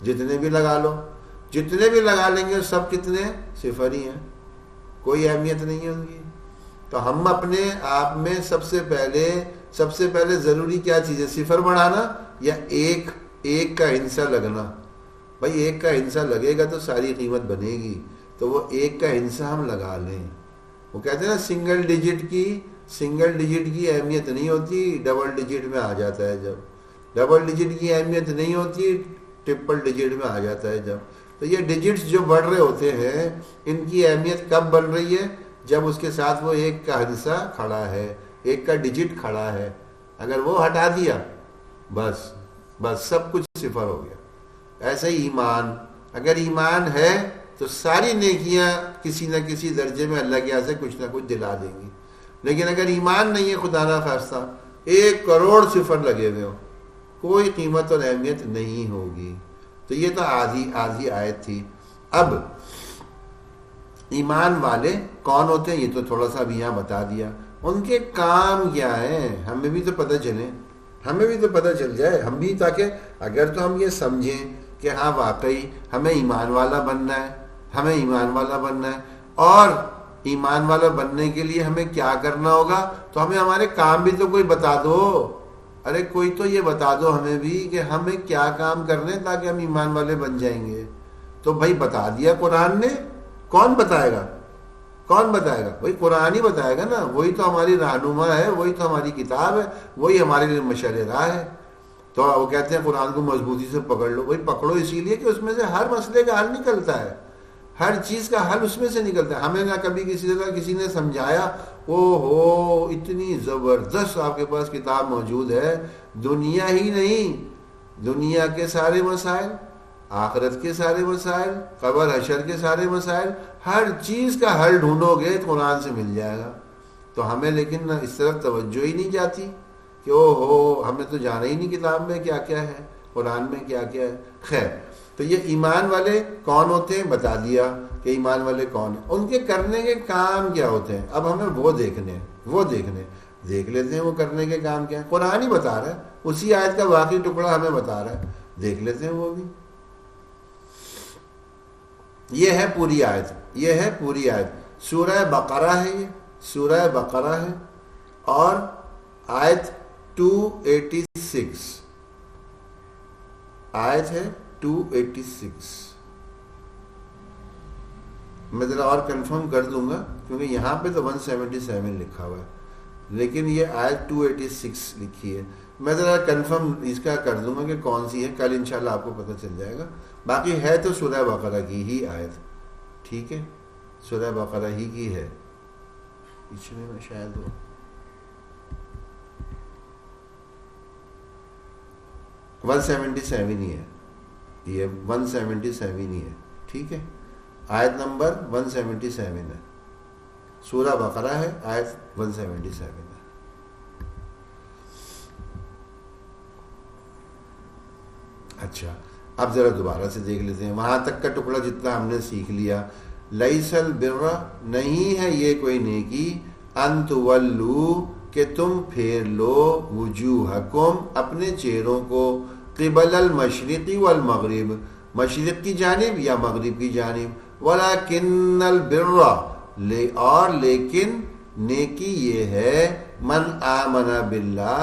جتنے بھی لگا لو، جتنے بھی لگا لیں گے سب کتنے؟ صفر ہی ہیں، کوئی اہمیت نہیں ہے ان کی۔ تو ہم اپنے آپ میں سب سے پہلے ضروری کیا چیز ہے؟ صفر بڑھانا یا 1 کا ہندسہ لگنا؟ بھائی 1 کا ہندسہ لگے گا تو ساری قیمت بنے گی، تو وہ 1 کا ہندسہ ہم لگا لیں۔ وہ کہتے ہیں نا سنگل ڈیجٹ کی اہمیت نہیں ہوتی، ڈبل ڈیجٹ میں آ جاتا ہے۔ جب ڈبل ڈیجٹ کی اہمیت نہیں ہوتی، ٹرپل ڈیجٹ میں آ جاتا ہے جب۔ تو یہ ڈیجٹس جو بڑھ رہے ہوتے ہیں ان کی اہمیت کب بن رہی ہے؟ جب اس کے ساتھ وہ 1 کا ہندسہ کھڑا ہے، 1 کا ڈیجٹ کھڑا ہے۔ اگر وہ ہٹا دیا بس سب کچھ صفر ہو گیا۔ ایسے ہی ایمان، اگر ایمان ہے تو ساری نیکیاں کسی نہ کسی درجے میں اللہ کے یہاں سے کچھ نہ کچھ دلا دیں گی۔ لیکن اگر ایمان نہیں ہے، خدا نہ خواستہ 1 کروڑ صفر لگے ہوئے ہو، کوئی قیمت اور اہمیت نہیں ہوگی۔ تو یہ تو آدھی آیت تھی۔ اب ایمان والے کون ہوتے ہیں یہ تو تھوڑا سا ابھی یہاں بتا دیا، ان کے کام کیا ہیں ہمیں بھی تو پتہ چلے، ہمیں بھی تو پتہ چل جائے، ہم بھی، تاکہ اگر تو ہم یہ سمجھیں کہ ہاں واقعی ہمیں ایمان والا بننا ہے، اور ایمان والا بننے کے لیے ہمیں کیا کرنا ہوگا، تو ہمیں ہمارے کام بھی تو کوئی بتا دو۔ ارے کوئی تو یہ بتا دو ہمیں بھی کہ ہمیں کیا کام کرنے تاکہ ہم ایمان والے بن جائیں گے. تو بھائی بتا دیا قرآن نے. کون بتائے گا؟ کون بتائے گا؟ بھائی قرآن ہی بتائے گا نا. وہی تو ہماری رہنما ہے, وہی تو ہماری کتاب ہے, وہی ہمارے لیے مشعل راہ ہے. تو وہ کہتے ہیں قرآن کو مضبوطی سے پکڑ لو. بھائی پکڑو اسی لیے کہ اس میں سے ہر مسئلے کا حل نکلتا ہے, ہر چیز کا حل اس میں سے نکلتا ہے. ہمیں نہ کبھی کسی نے سمجھایا او ہو اتنی زبردست آپ کے پاس کتاب موجود ہے, دنیا ہی نہیں, دنیا کے سارے مسائل, آخرت کے سارے مسائل, قبر حشر کے سارے مسائل, ہر چیز کا حل ڈھونڈو گے تو قرآن سے مل جائے گا. تو ہمیں لیکن اس طرف توجہ ہی نہیں جاتی کہ او ہو ہمیں تو جانا ہی نہیں کتاب میں کیا کیا ہے, قرآن میں کیا کیا ہے. خیر, تو یہ ایمان والے کون ہوتے ہیں بتا دیا کہ ایمان والے کون ہیں, ان کے کرنے کے کام کیا ہوتے ہیں. اب ہمیں وہ دیکھنے دیکھ لیتے ہیں وہ کرنے کے کام کیا ہیں. قرآن ہی بتا رہا ہے, اسی آیت کا واقعی ٹکڑا ہمیں بتا رہا ہے, دیکھ لیتے ہیں وہ بھی. یہ ہے پوری آیت, یہ ہے پوری آیت. سورہ بقرہ ہے, یہ سورہ بقرہ ہے اور آیت 286, آیت ہے 286. میں ذرا اور کنفرم کر دوں گا کیونکہ یہاں پہ تو 177 لکھا ہوا ہے, لیکن یہ آیت 286 لکھی ہے. میں ذرا کنفرم اس کا کر دوں گا کہ کون سی ہے, کل انشاءاللہ آپ کو پتہ چل جائے گا. باقی ہے تو سورہ بقرہ کی ہی آیت, ٹھیک ہے, سورہ بقرہ ہی کی ہے. پچھلے میں شاید وہ 177 ہی ہے, یہ 177 ہی ہے, ٹھیک ہے. آیت نمبر 177 ہے, سورہ بقرہ ہے, آیت 177 ہے. اچھا, اب ذرا دوبارہ سے دیکھ لیتے ہیں وہاں تک کا ٹکڑا جتنا ہم نے سیکھ لیا. لیس البر, نہیں ہے یہ کوئی نیکی, ان تولو, کہ تم پھیر لو, وجوہکم, اپنے چہروں کو, قبل المشرق والمغرب, مشرق کی جانب یا مغرب کی جانب, ولکن البر, اور لیکن نیکی یہ ہے, من آمن باللہ,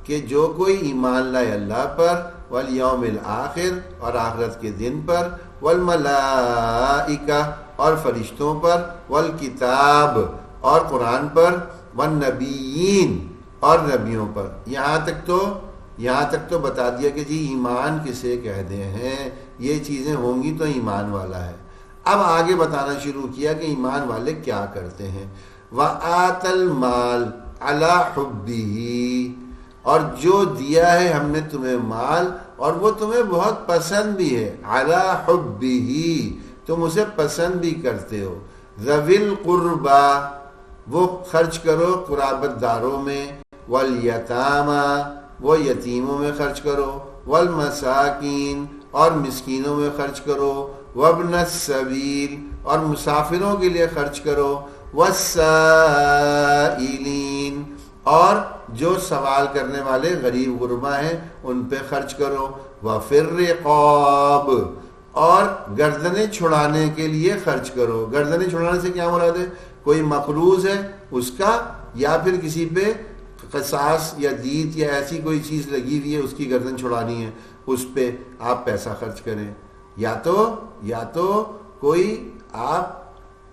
کہ جو کوئی ایمان لائے اللہ پر, والیوم الآخر, اور آخرت کے دن پر, والملائکہ, اور فرشتوں پر, والکتاب, اور قرآن پر, والنبیین, اور نبیوں پر. یہاں تک تو بتا دیا کہ جی ایمان کسے کہتے ہیں, یہ چیزیں ہوں گی تو ایمان والا ہے. اب آگے بتانا شروع کیا کہ ایمان والے کیا کرتے ہیں. وَآتَ الْمَالَ عَلَى حُبِّهِ, اور جو دیا ہے ہم نے تمہیں مال, اور وہ تمہیں بہت پسند بھی ہے, عَلَى حُبِّهِ, تم اسے پسند بھی کرتے ہو. ذوی القربى, وہ خرچ کرو قرابت داروں میں, والیتامى, وہ یتیموں میں خرچ کرو, والمساکین, اور مسکینوں میں خرچ کرو, وابن السبیل, اور مسافروں کے لیے خرچ کرو, والسائلین, اور جو سوال کرنے والے غریب غربا ہیں ان پہ خرچ کرو, وفی الرقاب, اور گردنیں چھڑانے کے لیے خرچ کرو. گردنیں چھڑانے سے کیا مراد ہے؟ کوئی مقروض ہے اس کا, یا پھر کسی پہ قصاص یا دیت یا ایسی کوئی چیز لگی ہوئی ہے اس کی گردن چھڑانی ہے, اس پہ آپ پیسہ خرچ کریں. یا تو کوئی آپ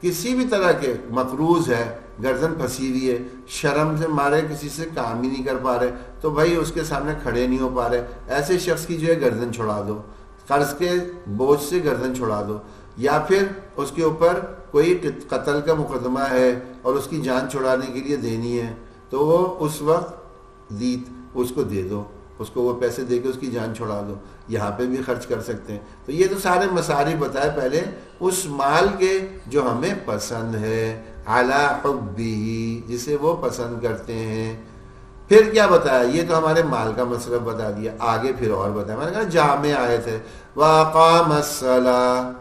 کسی بھی طرح کے مقروض ہے, گردن پھنسی ہوئی ہے, شرم سے مارے کسی سے کام ہی نہیں کر پا رہے, تو بھائی اس کے سامنے کھڑے نہیں ہو پا رہے, ایسے شخص کی جو ہے گردن چھڑا دو, قرض کے بوجھ سے گردن چھڑا دو. یا پھر اس کے اوپر کوئی قتل کا مقدمہ ہے اور اس کی جان چھڑانے کے لیے دینی ہے, تو وہ اس وقت دیت اس کو دے دو, اس کو وہ پیسے دے کے اس کی جان چھڑا دو. یہاں پہ بھی خرچ کر سکتے ہیں. تو یہ تو سارے مصارف بتائے پہلے اس مال کے جو ہمیں پسند ہے, علی حبہ, جسے وہ پسند کرتے ہیں. پھر کیا بتایا؟ یہ تو ہمارے مال کا مصرف بتا دیا. آگے پھر اور بتایا, میں نے کہا جامع آیت ہے, وَأَقَامَ الصَّلَاةَ,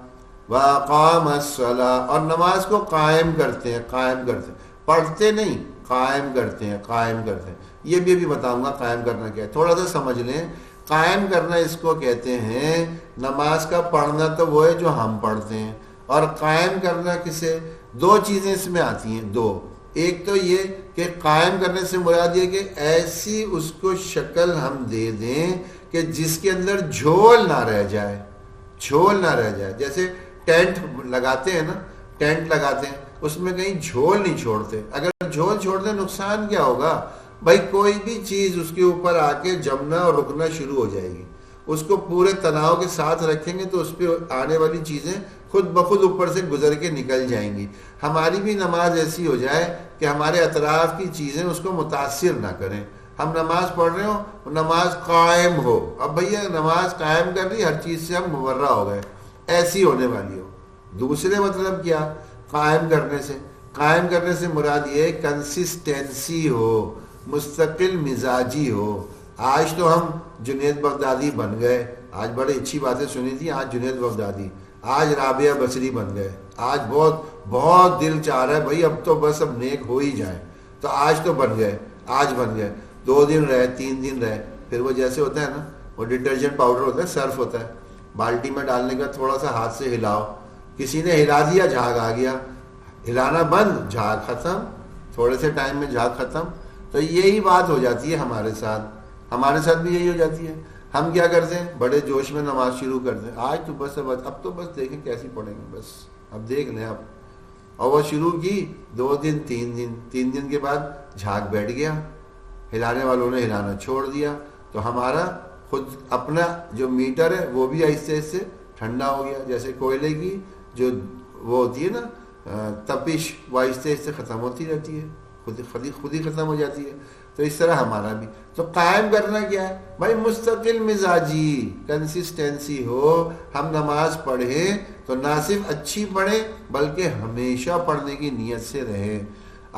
وَأَقَامَ الصَّلَاةَ, اور نماز کو قائم کرتے ہیں, پڑھتے نہیں, قائم کرتے ہیں. یہ بھی ابھی بتاؤں گا قائم کرنا کیا ہے, تھوڑا سا سمجھ لیں. قائم کرنا اس کو کہتے ہیں, نماز کا پڑھنا تو وہ ہے جو ہم پڑھتے ہیں, اور قائم کرنا کسے؟ دو چیزیں اس میں آتی ہیں, دو. ایک تو یہ کہ قائم کرنے سے مراد یہ کہ ایسی اس کو شکل ہم دے دیں کہ جس کے اندر جھول نہ رہ جائے، جھول نہ رہ جائے. جیسے ٹینٹ لگاتے ہیں نا، ٹینٹ لگاتے ہیں اس میں کہیں جھول نہیں چھوڑتے. اگر جھول چھوڑ دیں نقصان کیا ہوگا بھائی؟ کوئی بھی چیز اس کے اوپر آ کے جمنا اور رکنا شروع ہو جائے گی. اس کو پورے تناؤ کے ساتھ رکھیں گے تو اس پہ آنے والی چیزیں خود بخود اوپر سے گزر کے نکل جائیں گی. ہماری بھی نماز ایسی ہو جائے کہ ہمارے اطراف کی چیزیں اس کو متاثر نہ کریں. ہم نماز پڑھ رہے ہو، نماز قائم ہو، اب بھیا نماز قائم کر لی، ہر چیز سے ہم مبرہ ہو گئے، ایسی ہونے والی ہو. دوسرے مطلب کیا قائم کرنے سے؟ قائم کرنے سے مراد یہ کنسسٹنسی ہو، مستقل مزاجی ہو. آج تو ہم جنید بغدادی بن گئے، آج بڑی اچھی باتیں سنی تھی، آج جنید بغدادی، آج رابعہ بصری بن گئے. آج بہت بہت دل چاہ رہا ہے بھائی اب تو بس اب نیک ہو ہی جائیں، تو آج تو بن گئے، آج بن گئے. 2 دن رہے، 3 دن رہے، پھر وہ جیسے ہوتا ہے نا، وہ ڈٹرجنٹ پاؤڈر ہوتا ہے، سرف ہوتا ہے، بالٹی میں ڈالنے کے بعد تھوڑا سا ہاتھ سے ہلاؤ، کسی نے ہلا دیا جھاگ آ گیا، ہلانا بند، جھاگ ختم، تھوڑے سے ٹائم میں جھاگ ختم. تو یہی بات ہو جاتی ہے ہمارے ساتھ، ہمارے ساتھ بھی یہی ہو جاتی ہے. ہم کیا کرتے ہیں؟ بڑے جوش میں نماز شروع کرتے ہیں، آج تو بس اب تو بس دیکھیں کیسی پڑھیں گے، بس اب دیکھ لیں اب. اور وہ شروع کی 2 دن 3 دن کے بعد جھاگ بیٹھ گیا، ہلانے والوں نے ہلانا چھوڑ دیا، تو ہمارا خود اپنا جو میٹر ہے وہ بھی آہستہ آہستہ ٹھنڈا ہو گیا. جیسے کوئلے کی جو وہ ہوتی ہے نا تپش، وہ آہستہ آہستہ ختم ہوتی رہتی ہے، خود ہی ختم ہو جاتی ہے. تو اس طرح ہمارا بھی. تو قائم کرنا کیا ہے بھائی؟ مستقل مزاجی، کنسسٹنسی ہو. ہم نماز پڑھیں تو نہ صرف اچھی پڑھیں بلکہ ہمیشہ پڑھنے کی نیت سے رہیں.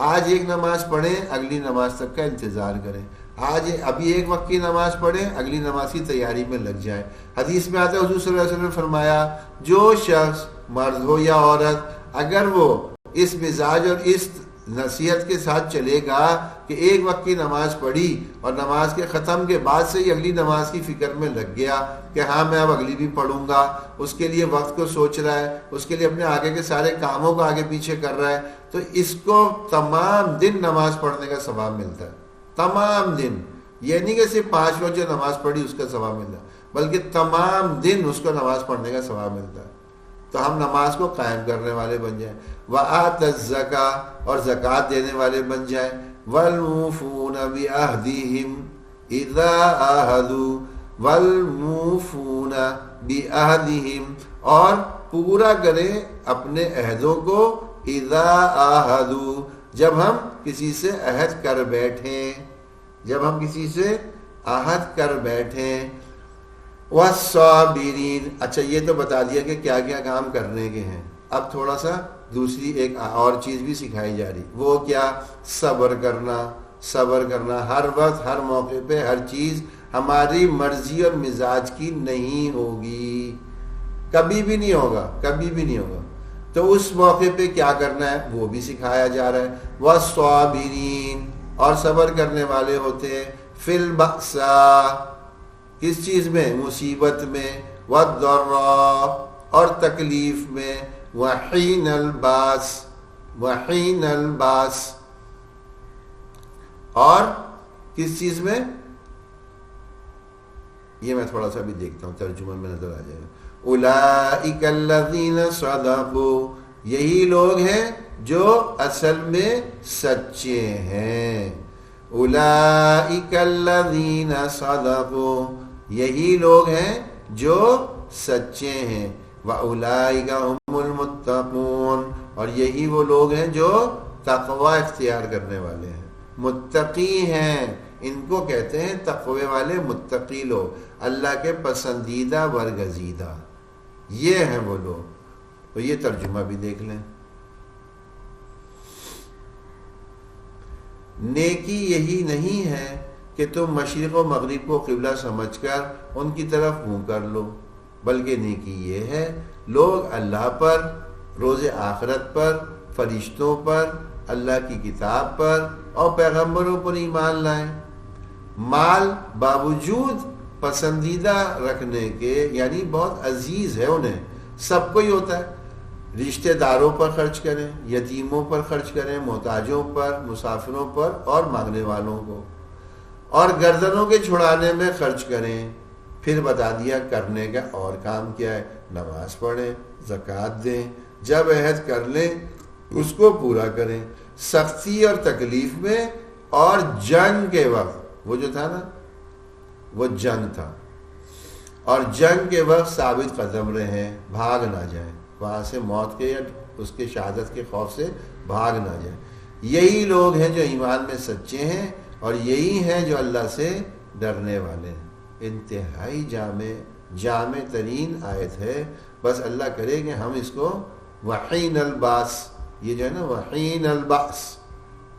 آج ایک نماز پڑھیں، اگلی نماز تک کا انتظار کریں. آج ابھی ایک وقت کی نماز پڑھیں، اگلی نماز کی تیاری میں لگ جائیں. حدیث میں آتا ہے حضور صلی اللہ علیہ وسلم نے فرمایا جو شخص مرد ہو یا عورت اگر وہ اس مزاج اور اس نصیحت کے ساتھ چلے گا کہ ایک وقت کی نماز پڑھی اور نماز کے ختم کے بعد سے ہی اگلی نماز کی فکر میں لگ گیا کہ ہاں میں اب اگلی بھی پڑھوں گا، اس کے لیے وقت کو سوچ رہا ہے، اس کے لیے اپنے آگے کے سارے کاموں کو آگے پیچھے کر رہا ہے، تو اس کو تمام دن نماز پڑھنے کا ثواب ملتا ہے. تمام دن، یہ نہیں کہ صرف 5 وقت جو نماز پڑھی اس کا ثواب ملتا ہے، بلکہ تمام دن اس کو نماز پڑھنے کا ثواب ملتا ہے. تو ہم نماز کو قائم کرنے والے بن جائیں. وآت الزکاۃ، اور زکوٰۃ دینے والے بن جائیں. والموفون بعہدہم اذا عاہدوا، والموفون بعہدہم، اور پورا کریں اپنے عہدوں کو. اذا عاہدوا، جب ہم کسی سے عہد کر بیٹھیں، جب ہم کسی سے عہد کر بیٹھیں. والصابرین، اچھا یہ تو بتا دیا کہ کیا کیا کام کرنے کے ہیں. اب تھوڑا سا دوسری ایک اور چیز بھی سکھائی جا رہی، وہ کیا؟ صبر کرنا. صبر کرنا، ہر وقت ہر موقع پہ ہر چیز ہماری مرضی اور مزاج کی نہیں ہوگی، کبھی بھی نہیں ہوگا، کبھی بھی نہیں ہوگا. تو اس موقع پہ کیا کرنا ہے وہ بھی سکھایا جا رہا ہے. والصابرین، اور صبر کرنے والے ہوتے ہیں فی البأساء، کس چیز میں؟ مصیبت میں. والضراء، اور تکلیف میں. وحین الباس، وحین الباس، اور کس چیز میں؟ یہ میں تھوڑا سا بھی دیکھتا ہوں، ترجمہ میں نظر آ جائے گا. اولئک الذین صدقوا، یہی لوگ ہیں جو اصل میں سچے ہیں. اولئک الذین صدقوا، یہی لوگ ہیں جو سچے ہیں. واولئک هم المتقون، اور یہی وہ لوگ ہیں جو تقوی اختیار کرنے والے ہیں، متقی ہیں. ان کو کہتے ہیں تقوی والے، متقی لوگ، اللہ کے پسندیدہ برگزیدہ، یہ ہیں وہ لوگ. تو یہ ترجمہ بھی دیکھ لیں. نیکی یہی نہیں ہے کہ تم مشرق و مغرب کو قبلہ سمجھ کر ان کی طرف منہ کر لو، بلکہ نیکی یہ ہے لوگ اللہ پر، روز آخرت پر، فرشتوں پر، اللہ کی کتاب پر اور پیغمبروں پر ایمان لائیں. مال باوجود پسندیدہ رکھنے کے، یعنی بہت عزیز ہے انہیں، سب کو ہی ہوتا ہے. رشتہ داروں پر خرچ کریں، یتیموں پر خرچ کریں، محتاجوں پر، مسافروں پر اور مانگنے والوں کو، اور گردنوں کے چھڑانے میں خرچ کریں۔ پھر بتا دیا کرنے کا اور کام کیا ہے، نماز پڑھیں، زکوٰۃ دیں، جب عہد کر لیں اس کو پورا کریں، سختی اور تکلیف میں اور جنگ کے وقت، وہ جو تھا نا وہ جنگ تھا، اور جنگ کے وقت ثابت قدم رہیں، بھاگ نہ جائیں وہاں سے، موت کے یا اس کے شہادت کے خوف سے بھاگ نہ جائیں۔ یہی لوگ ہیں جو ایمان میں سچے ہیں، اور یہی ہیں جو اللہ سے ڈرنے والے ہیں۔ انتہائی جامع ترین آیت ہے، بس اللہ کرے کہ ہم اس کو وحین الباس، یہ جو ہے نا وحین الباس،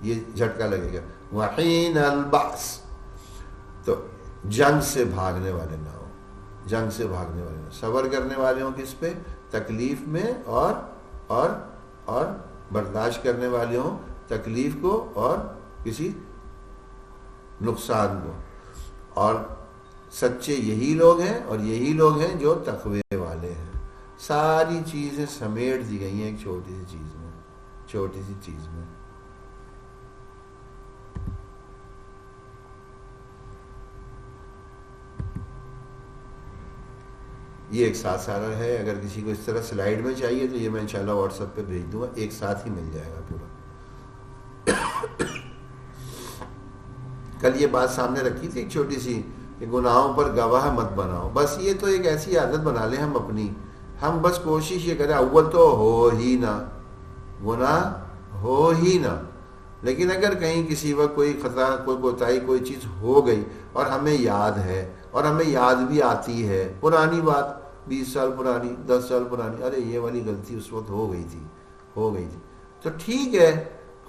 یہ جھٹکا لگے گا، وحین الباس، تو جنگ سے بھاگنے والے نہ ہو، جنگ سے بھاگنے والے نہ، صبر کرنے والے ہوں کس پہ، تکلیف میں، اور برداشت کرنے والے ہوں تکلیف کو اور کسی نقصان کو، اور سچے یہی لوگ ہیں، اور یہی لوگ ہیں جو تقوی والے ہیں۔ ساری چیزیں سمیٹ دی گئی ہیں ایک چھوٹی سی چیز میں، چھوٹی سی چیز میں۔ یہ ایک ساتھ سارا ہے، اگر کسی کو اس طرح سلائیڈ میں چاہیے تو یہ میں انشاءاللہ واٹس ایپ پہ بھیج دوں گا، ایک ساتھ ہی مل جائے گا پورا۔ کل یہ بات سامنے رکھی تھی ایک چھوٹی سی کہ گناہوں پر گواہ مت بناؤ، بس یہ تو ایک ایسی عادت بنا لیں ہم اپنی، ہم بس کوشش یہ کریں اول تو ہو ہی نہ، گناہ ہو ہی نہ، لیکن اگر کہیں کسی وقت کوئی خطا، کوئی کوتاہی، کوئی چیز ہو گئی اور ہمیں یاد ہے، اور ہمیں یاد بھی آتی ہے، پرانی بات 20 سال پرانی، 10 سال پرانی، ارے یہ والی غلطی اس وقت ہو گئی تھی، تو ٹھیک ہے،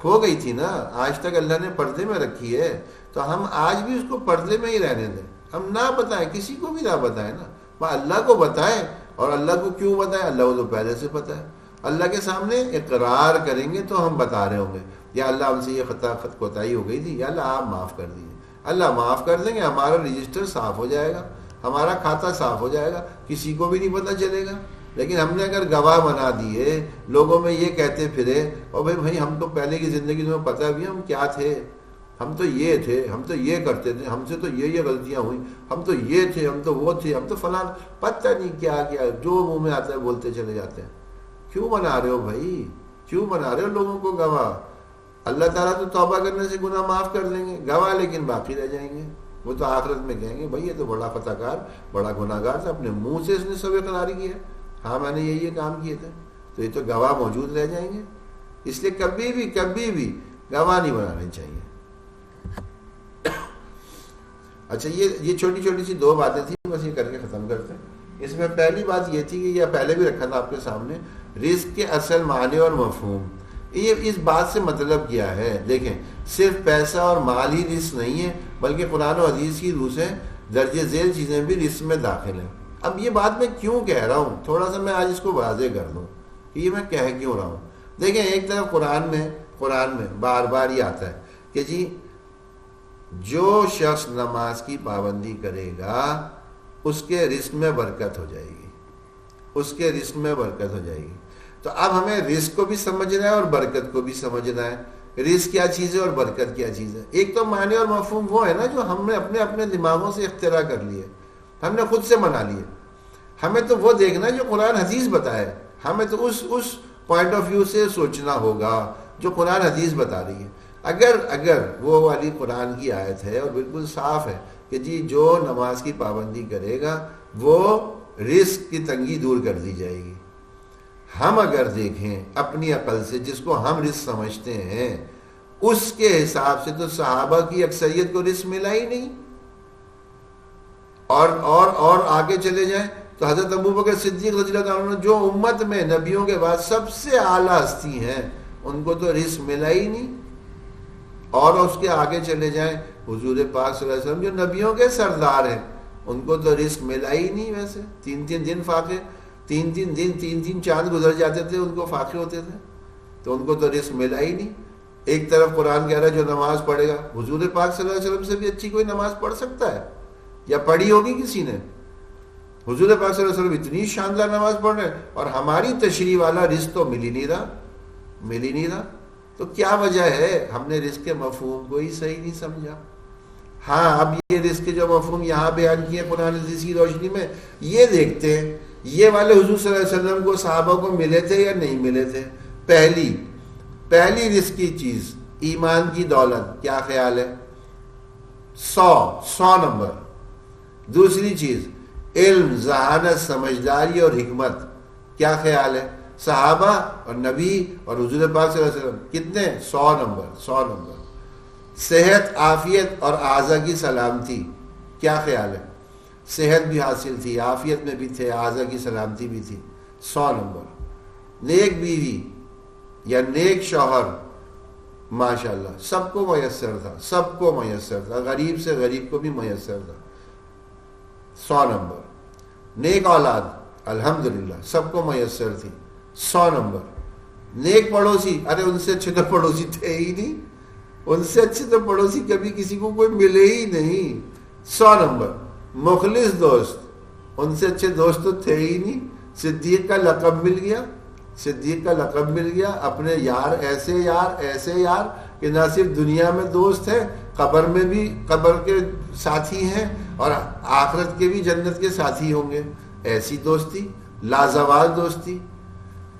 ہو گئی تھی نا، آج تک اللہ نے پردے میں رکھی ہے، تو ہم آج بھی اس کو پردے میں ہی رہنے دیں، ہم نہ بتائیں، کسی کو بھی نہ بتائیں نا، اللہ کو بتائیں، اور اللہ کو کیوں بتائیں، اللہ کو تو پہلے سے پتہ ہے، اللہ کے سامنے اقرار کریں گے تو ہم بتا رہے ہوں گے، یا اللہ ہم سے یہ خطا کوتاہی ہو گئی تھی، یا اللہ آپ معاف کر دیجیے، اللہ معاف کر دیں گے، ہمارا رجسٹر صاف ہو جائے گا، ہمارا کھاتا صاف ہو جائے گا، کسی کو بھی نہیں پتہ چلے گا۔ لیکن ہم نے اگر گواہ بنا دیے، لوگوں میں یہ کہتے پھرے، اور بھائی ہم تو پہلے کی زندگی میں پتہ بھی ہم کیا تھے، ہم تو یہ تھے، ہم تو یہ کرتے تھے، ہم سے تو یہ غلطیاں ہوئیں، ہم تو یہ تھے، ہم تو وہ تھے، ہم تو فلاں، پتہ نہیں کیا کیا، جو منہ میں آتا ہے بولتے چلے جاتے ہیں۔ کیوں بنا رہے ہو بھائی، کیوں بنا رہے ہو لوگوں کو گواہ؟ اللہ تعالیٰ تو توبہ کرنے سے گناہ معاف کر دیں گے، گواہ لیکن باقی رہ جائیں گے، وہ تو آخرت میں کہیں گے بھائی یہ تو بڑا خطا کار، بڑا گناہ گار تھا، اپنے منہ سے اس نے سب اقراری کیا، ہاں میں نے یہ کام کیے تھے، تو یہ تو گواہ موجود رہ جائیں گے، اس لیے کبھی بھی گواہ نہیں بنانے چاہیے۔ اچھا، یہ چھوٹی چھوٹی سی 2 باتیں تھیں، بس یہ کر کے ختم کرتے ہیں۔ اس میں پہلی بات یہ تھی کہ یہ پہلے بھی رکھا تھا آپ کے سامنے، رزق کے اصل معنی اور مفہوم، یہ اس بات سے مطلب کیا ہے؟ دیکھیں، صرف پیسہ اور مال ہی رزق نہیں ہے، بلکہ قرآن و حدیث کی روح سے درجہ ذیل چیزیں بھی رزق میں داخل ہیں۔ اب یہ بات میں کیوں کہہ رہا ہوں، تھوڑا سا میں آج اس کو واضح کر دوں کہ یہ میں کہہ کیوں رہا ہوں۔ دیکھیں، ایک طرف قرآن میں بار بار یہ آتا ہے کہ جی جو شخص نماز کی پابندی کرے گا اس کے رزق میں برکت ہو جائے گی، اس کے رزق میں برکت ہو جائے گی۔ تو اب ہمیں رزق کو بھی سمجھنا ہے اور برکت کو بھی سمجھنا ہے، رزق کیا چیز ہے اور برکت کیا چیز ہے۔ ایک تو معنی اور مفہوم وہ ہے نا جو ہم نے اپنے دماغوں سے اختراع کر لیے، ہم نے خود سے بنا لیے۔ ہمیں تو وہ دیکھنا ہے جو قرآن حدیث بتائے، ہمیں تو اس پوائنٹ آف ویو سے سوچنا ہوگا جو قرآن حدیث بتا رہی ہے۔ اگر وہ والی قرآن کی آیت ہے اور بالکل صاف ہے کہ جی جو نماز کی پابندی کرے گا وہ رزق کی تنگی دور کر دی جائے گی، ہم اگر دیکھیں اپنی عقل سے جس کو ہم رزق سمجھتے ہیں، اس کے حساب سے تو صحابہ کی اکثریت کو رزق ملا ہی نہیں، اور آگے چلے جائیں تو حضرت ابوبکر صدیق رضی اللہ عنہ جو امت میں نبیوں کے بعد سب سے اعلیٰ ہستی ہیں، ان کو تو رزق ملا ہی نہیں۔ اور اس کے آگے چلے جائیں حضور پاک صلی اللہ علیہ وسلم جو نبیوں کے سردار ہیں، ان کو تو رزق ملا ہی نہیں۔ ویسے 3 دن فاقے، 3 دن چاند گزر جاتے تھے، ان کو فاقے ہوتے تھے، تو ان کو تو رزق ملا ہی نہیں۔ ایک طرف قرآن کہہ رہا ہے جو نماز پڑھے گا، حضور پاک صلی اللہ علیہ وسلم سے بھی اچھی کوئی نماز پڑھ سکتا ہے یا پڑھی ہوگی کسی نے؟ حضور پاک صلی اللہ علیہ وسلم اتنی شاندار نماز پڑھ رہے ہیں اور ہماری تشریح والا رزق تو مل ہی نہیں رہا. تو کیا وجہ ہے؟ ہم نے رزق کے مفہوم کو ہی صحیح نہیں سمجھا. ہاں اب یہ رزق کے جو مفہوم یہاں بیان کیے قرآن عزیز کی روشنی میں، یہ دیکھتے ہیں یہ والے حضور صلی اللہ علیہ وسلم کو صحابہ کو ملے تھے یا نہیں ملے تھے. پہلی رزق کی چیز ایمان کی دولت، کیا خیال ہے؟ 100 نمبر. دوسری چیز علم، ذہانت، سمجھداری اور حکمت، کیا خیال ہے؟ صحابہ اور نبی اور حضور پاک صلی اللہ علیہ وسلم کتنے؟ 100 نمبر. صحت، عافیت اور اعضاء کی سلامتی، کیا خیال ہے؟ صحت بھی حاصل تھی، عافیت میں بھی تھے، اعضاء کی سلامتی بھی تھی، 100 نمبر. نیک بیوی یا نیک شوہر، ماشاءاللہ سب کو میسر تھا، غریب سے غریب کو بھی میسر تھا، 100 نمبر. نیک اولاد الحمدللہ سب کو میسر تھی، 100 نمبر. نیک پڑوسی، ارے ان سے اچھے تو پڑوسی تھے ہی نہیں، ان سے اچھے تو پڑوسی کبھی کسی کو کوئی ملے ہی نہیں، 100 نمبر. مخلص دوست، ان سے اچھے دوست تو تھے ہی نہیں. صدیق کا لقب مل گیا، اپنے یار ایسے یار کہ نہ صرف دنیا میں دوست ہیں، قبر میں بھی قبر کے ساتھی ہیں اور آخرت کے بھی جنت کے ساتھی ہوں گے. ایسی دوستی، لازوال دوستی.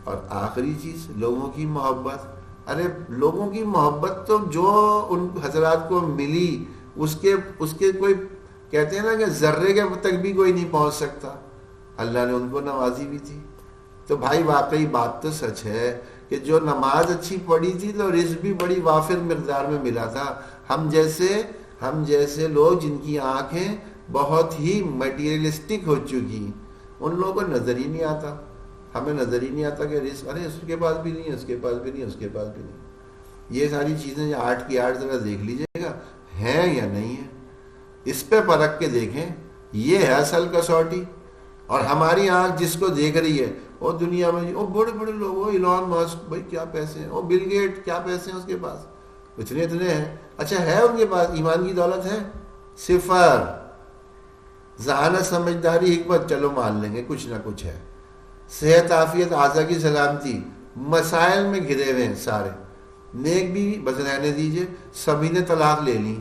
اور آخری چیز لوگوں کی محبت. ارے لوگوں کی محبت تو جو ان حضرات کو ملی اس کے کوئی کہتے ہیں نا کہ ذرے کے تک بھی کوئی نہیں پہنچ سکتا. اللہ نے ان کو نوازی بھی تھی. تو بھائی واقعی بات تو سچ ہے کہ جو نماز اچھی پڑھی تھی تو رزق بھی بڑی وافر مقدار میں ملا تھا. ہم جیسے لوگ جن کی آنکھیں بہت ہی میٹیریلسٹک ہو چکی، ان لوگوں کو نظر ہی نہیں آتا. ہمیں نظر ہی نہیں آتا کہ رزق، ارے اس کے پاس بھی نہیں، اس کے پاس بھی نہیں. یہ ساری چیزیں 8 کی 8 ذرا دیکھ لیجئے گا ہیں یا نہیں ہے، اس پہ پرکھ کے دیکھیں. یہ ہے اصل کسوٹی. اور ہماری آنکھ جس کو دیکھ رہی ہے وہ دنیا میں بڑے لوگ، وہ ایلون ماسک، بھائی کیا پیسے ہیں، وہ بل گیٹ، کیا پیسے ہیں اس کے پاس، اتنے ہیں. اچھا ہے ان کے پاس ایمان کی دولت ہے؟ 0. ذہانت، سمجھداری، حکمت، چلو مان لیں گے کچھ نہ کچھ ہے. صحت، عافیت، اعضاء کی سلامتی، مسائل میں گھرے ہوئے ہیں سارے. نیک بھی بس رہنے دیجئے، سبھی نے طلاق لے لی،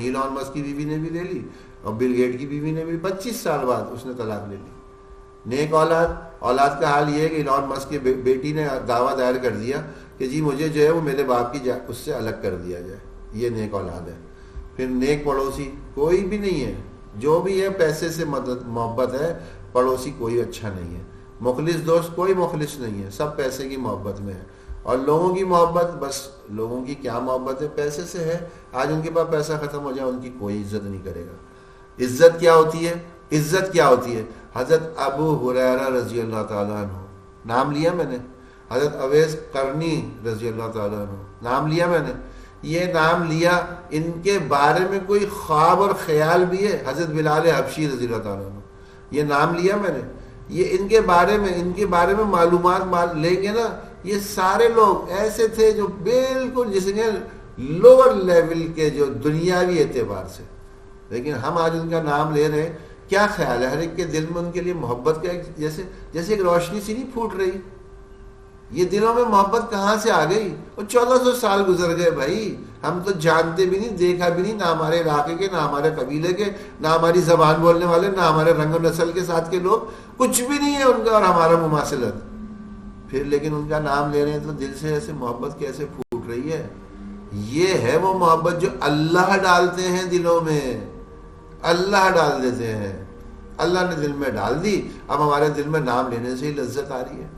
ایلون ماسک کی بیوی نے بھی لے لی اور بل گیٹ کی بیوی نے بھی 25 سال بعد اس نے طلاق لے لی. نیک اولاد کا حال یہ ہے کہ ایلون ماسک کی بیٹی نے دعویٰ دائر کر دیا کہ جی مجھے جو ہے وہ میرے باپ کی اس سے الگ کر دیا جائے. یہ نیک اولاد ہے. پھر نیک پڑوسی کوئی بھی نہیں ہے، جو بھی ہے پیسے سے محبت ہے، پڑوسی کوئی اچھا نہیں ہے. مخلص دوست کوئی مخلص نہیں ہے، سب پیسے کی محبت میں ہے. اور لوگوں کی محبت، بس لوگوں کی کیا محبت ہے؟ پیسے سے ہے. آج ان کے پاس پیسہ ختم ہو جائے ان کی کوئی عزت نہیں کرے گا. عزت کیا ہوتی ہے؟ حضرت ابو ہریرہ رضی اللہ تعالیٰ عنہ، نام لیا میں نے. حضرت اویس قرنی رضی اللہ تعالیٰ عنہ، نام لیا میں نے. یہ نام لیا، ان کے بارے میں کوئی خواب اور خیال بھی ہے؟ حضرت بلال حبشی رضی اللہ تعالیٰ عنہ، یہ نام لیا میں نے. یہ ان کے بارے میں معلومات لیں گے نا. یہ سارے لوگ ایسے تھے جو بالکل جس نے لوور لیول کے، جو دنیاوی اعتبار سے. لیکن ہم آج ان کا نام لے رہے ہیں. کیا خیال ہے ہر ایک کے دل میں ان کے لیے محبت کا جیسے ایک روشنی سی نہیں پھوٹ رہی؟ یہ دلوں میں محبت کہاں سے آ گئی؟ اور 1400 سال گزر گئے بھائی، ہم تو جانتے بھی نہیں، دیکھا بھی نہیں، نہ ہمارے علاقے کے، نہ ہمارے قبیلے کے، نہ ہماری زبان بولنے والے، نہ ہمارے رنگ و نسل کے ساتھ کے لوگ، کچھ بھی نہیں ہے ان کا اور ہمارا مماثلت. پھر لیکن ان کا نام لے رہے ہیں تو دل سے ایسے محبت کیسے پھوٹ رہی ہے؟ یہ ہے وہ محبت جو اللہ ڈالتے ہیں دلوں میں. اللہ ڈال دیتے ہیں. اللہ نے دل میں ڈال دی. اب ہمارے دل میں نام لینے سے ہی لذت آ رہی ہے.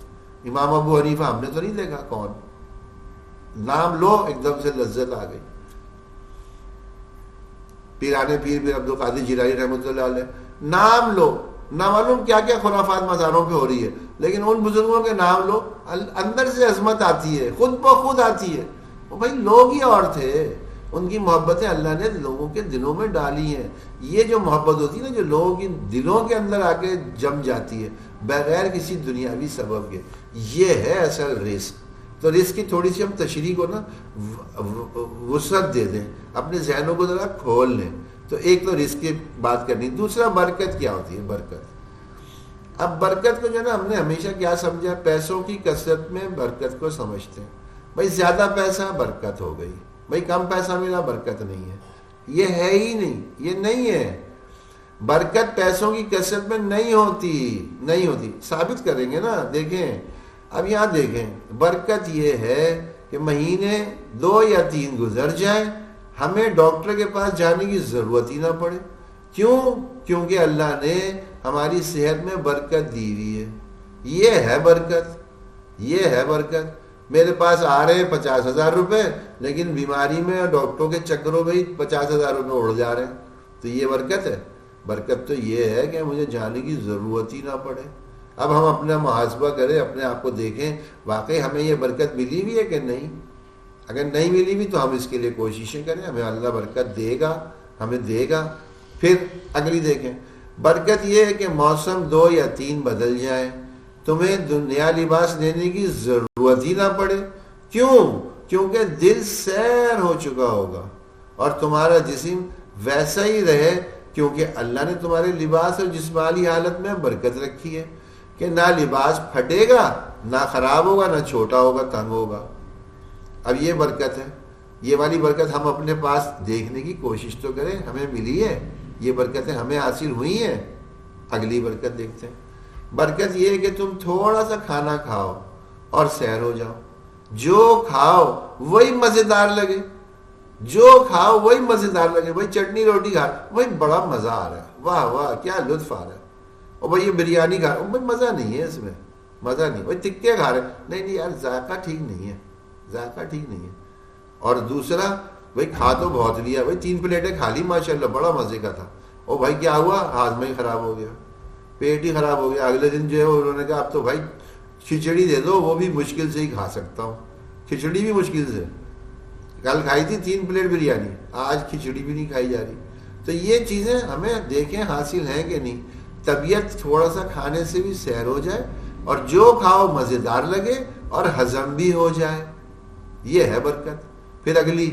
امام ابو حنیفہ ہم نے تو نہیں دیکھا، کون نام لو ایک دم سے لذت آ گئی. پیرانے پیر عبد القادر جیلانی رحمۃ اللہ علیہ، نام لو، نہ معلوم کیا کیا خرافات مزاروں پہ ہو رہی ہے، لیکن ان بزرگوں کے نام لو، اندر سے عظمت آتی ہے، خود بخود آتی ہے. وہ بھائی لوگ ہی اور تھے، ان کی محبتیں اللہ نے لوگوں کے دلوں میں ڈالی ہیں. یہ جو محبت ہوتی ہے نا، جو لوگوں کی دلوں کے اندر آ کے جم جاتی ہے بغیر کسی دنیاوی سبب کے، یہ ہے اصل رزق. تو رزق کی تھوڑی سی ہم تشریح کو نا وسعت دے دیں، اپنے ذہنوں کو ذرا کھول لیں. تو ایک تو رزق کی بات کرنی. دوسرا برکت کیا ہوتی ہے؟ برکت اب برکت کو جو ہے نا ہم نے ہمیشہ کیا سمجھا، پیسوں کی کثرت میں برکت کو سمجھتے ہیں، بھائی زیادہ پیسہ برکت ہو گئی، بھائی کم پیسہ ملا برکت نہیں ہے، یہ ہے ہی نہیں، یہ نہیں ہے۔ برکت پیسوں کی کثرت میں نہیں ہوتی، ثابت کریں گے نا، دیکھیں اب یہاں دیکھیں، برکت یہ ہے کہ مہینے 2 یا 3 گزر جائیں، ہمیں ڈاکٹر کے پاس جانے کی ضرورت ہی نہ پڑے۔ کیوں؟ کیونکہ اللہ نے ہماری صحت میں برکت دی ہوئی ہے۔ یہ ہے برکت۔ میرے پاس آ رہے ہیں 50,000 روپے، لیکن بیماری میں اور ڈاکٹروں کے چکروں میں ہی 50,000 روپے اڑ جا رہے ہیں، تو یہ برکت ہے؟ برکت تو یہ ہے کہ مجھے جانے کی ضرورت ہی نہ پڑے۔ اب ہم اپنا محاسبہ کریں، اپنے آپ کو دیکھیں، واقعی ہمیں یہ برکت ملی ہوئی ہے کہ نہیں؟ اگر نہیں ملی ہوئی تو ہم اس کے لیے کوششیں کریں، ہمیں اللہ برکت دے گا، ہمیں دے گا۔ پھر اگلی دیکھیں، برکت یہ ہے کہ موسم 2 یا 3 بدل جائیں، تمہیں نیا لباس لینے کی ضرورت ہی نہ پڑے۔ کیوں؟ کیونکہ دل سیر ہو چکا ہوگا اور تمہارا جسم ویسا ہی رہے، کیونکہ اللہ نے تمہارے لباس اور جسمانی حالت میں برکت رکھی ہے کہ نہ لباس پھٹے گا، نہ خراب ہوگا، نہ چھوٹا ہوگا، تنگ ہوگا۔ اب یہ برکت ہے، یہ والی برکت ہم اپنے پاس دیکھنے کی کوشش تو کریں، ہمیں ملی ہے، یہ برکتیں ہمیں حاصل ہوئی ہیں۔ اگلی برکت دیکھتے ہیں، برکت یہ ہے کہ تم تھوڑا سا کھانا کھاؤ اور سیر ہو جاؤ، جو کھاؤ وہی مزیدار لگے، بھائی چٹنی روٹی کھا، بھائی بڑا مزہ آ رہا ہے، واہ واہ کیا لطف آ رہا ہے، اور بھائی یہ بریانی کھا رہا، بھائی مزہ نہیں ہے، اس میں مزہ نہیں، بھائی ٹکے کھا رہے، نہیں یار ذائقہ ٹھیک نہیں ہے۔ اور دوسرا، بھائی کھا تو بہت لیا، بھائی 3 پلیٹیں کھا لی ماشاءاللہ، بڑا مزے کا تھا، اور بھائی کیا ہوا، ہاضمہ ہی خراب ہو گیا، پیٹ ہی خراب ہو گیا۔ اگلے دن جو ہے انہوں نے کہا اب تو بھائی کھچڑی دے دو، وہ بھی مشکل سے ہی کھا سکتا ہوں، کھچڑی بھی مشکل سے، کل کھائی تھی 3 پلیٹ بریانی، آج کھچڑی بھی نہیں کھائی جا رہی۔ تو یہ چیزیں ہمیں دیکھیں حاصل ہیں کہ نہیں، طبیعت تھوڑا سا کھانے سے بھی سیر ہو جائے اور جو کھاؤ مزیدار لگے اور ہضم بھی ہو جائے، یہ ہے برکت۔ پھر اگلی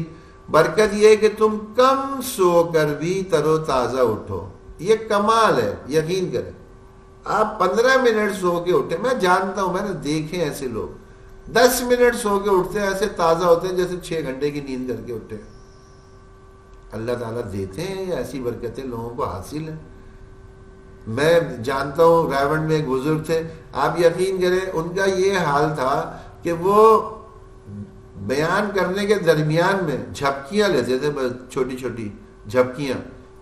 برکت یہ ہے کہ تم کم سو کر بھی تر و تازہ اٹھو، یہ کمال ہے، یقین کریں۔ آپ 15 منٹ سو کے اٹھے، میں جانتا ہوں، میں نے دیکھے ایسے لوگ 10 منٹ سو کے اٹھتے ہیں، ایسے تازہ ہوتے ہیں جیسے 6 گھنٹے کی نیند کر کے اٹھے۔ اللہ تعالیٰ دیتے ہیں، ایسی برکتیں لوگوں کو حاصل ہیں۔ میں جانتا ہوں رائے میں ایک بزرگ تھے، آپ یقین کریں ان کا یہ حال تھا کہ وہ بیان کرنے کے درمیان میں جھپکیاں لیتے تھے، بس چھوٹی چھوٹی جھپکیاں،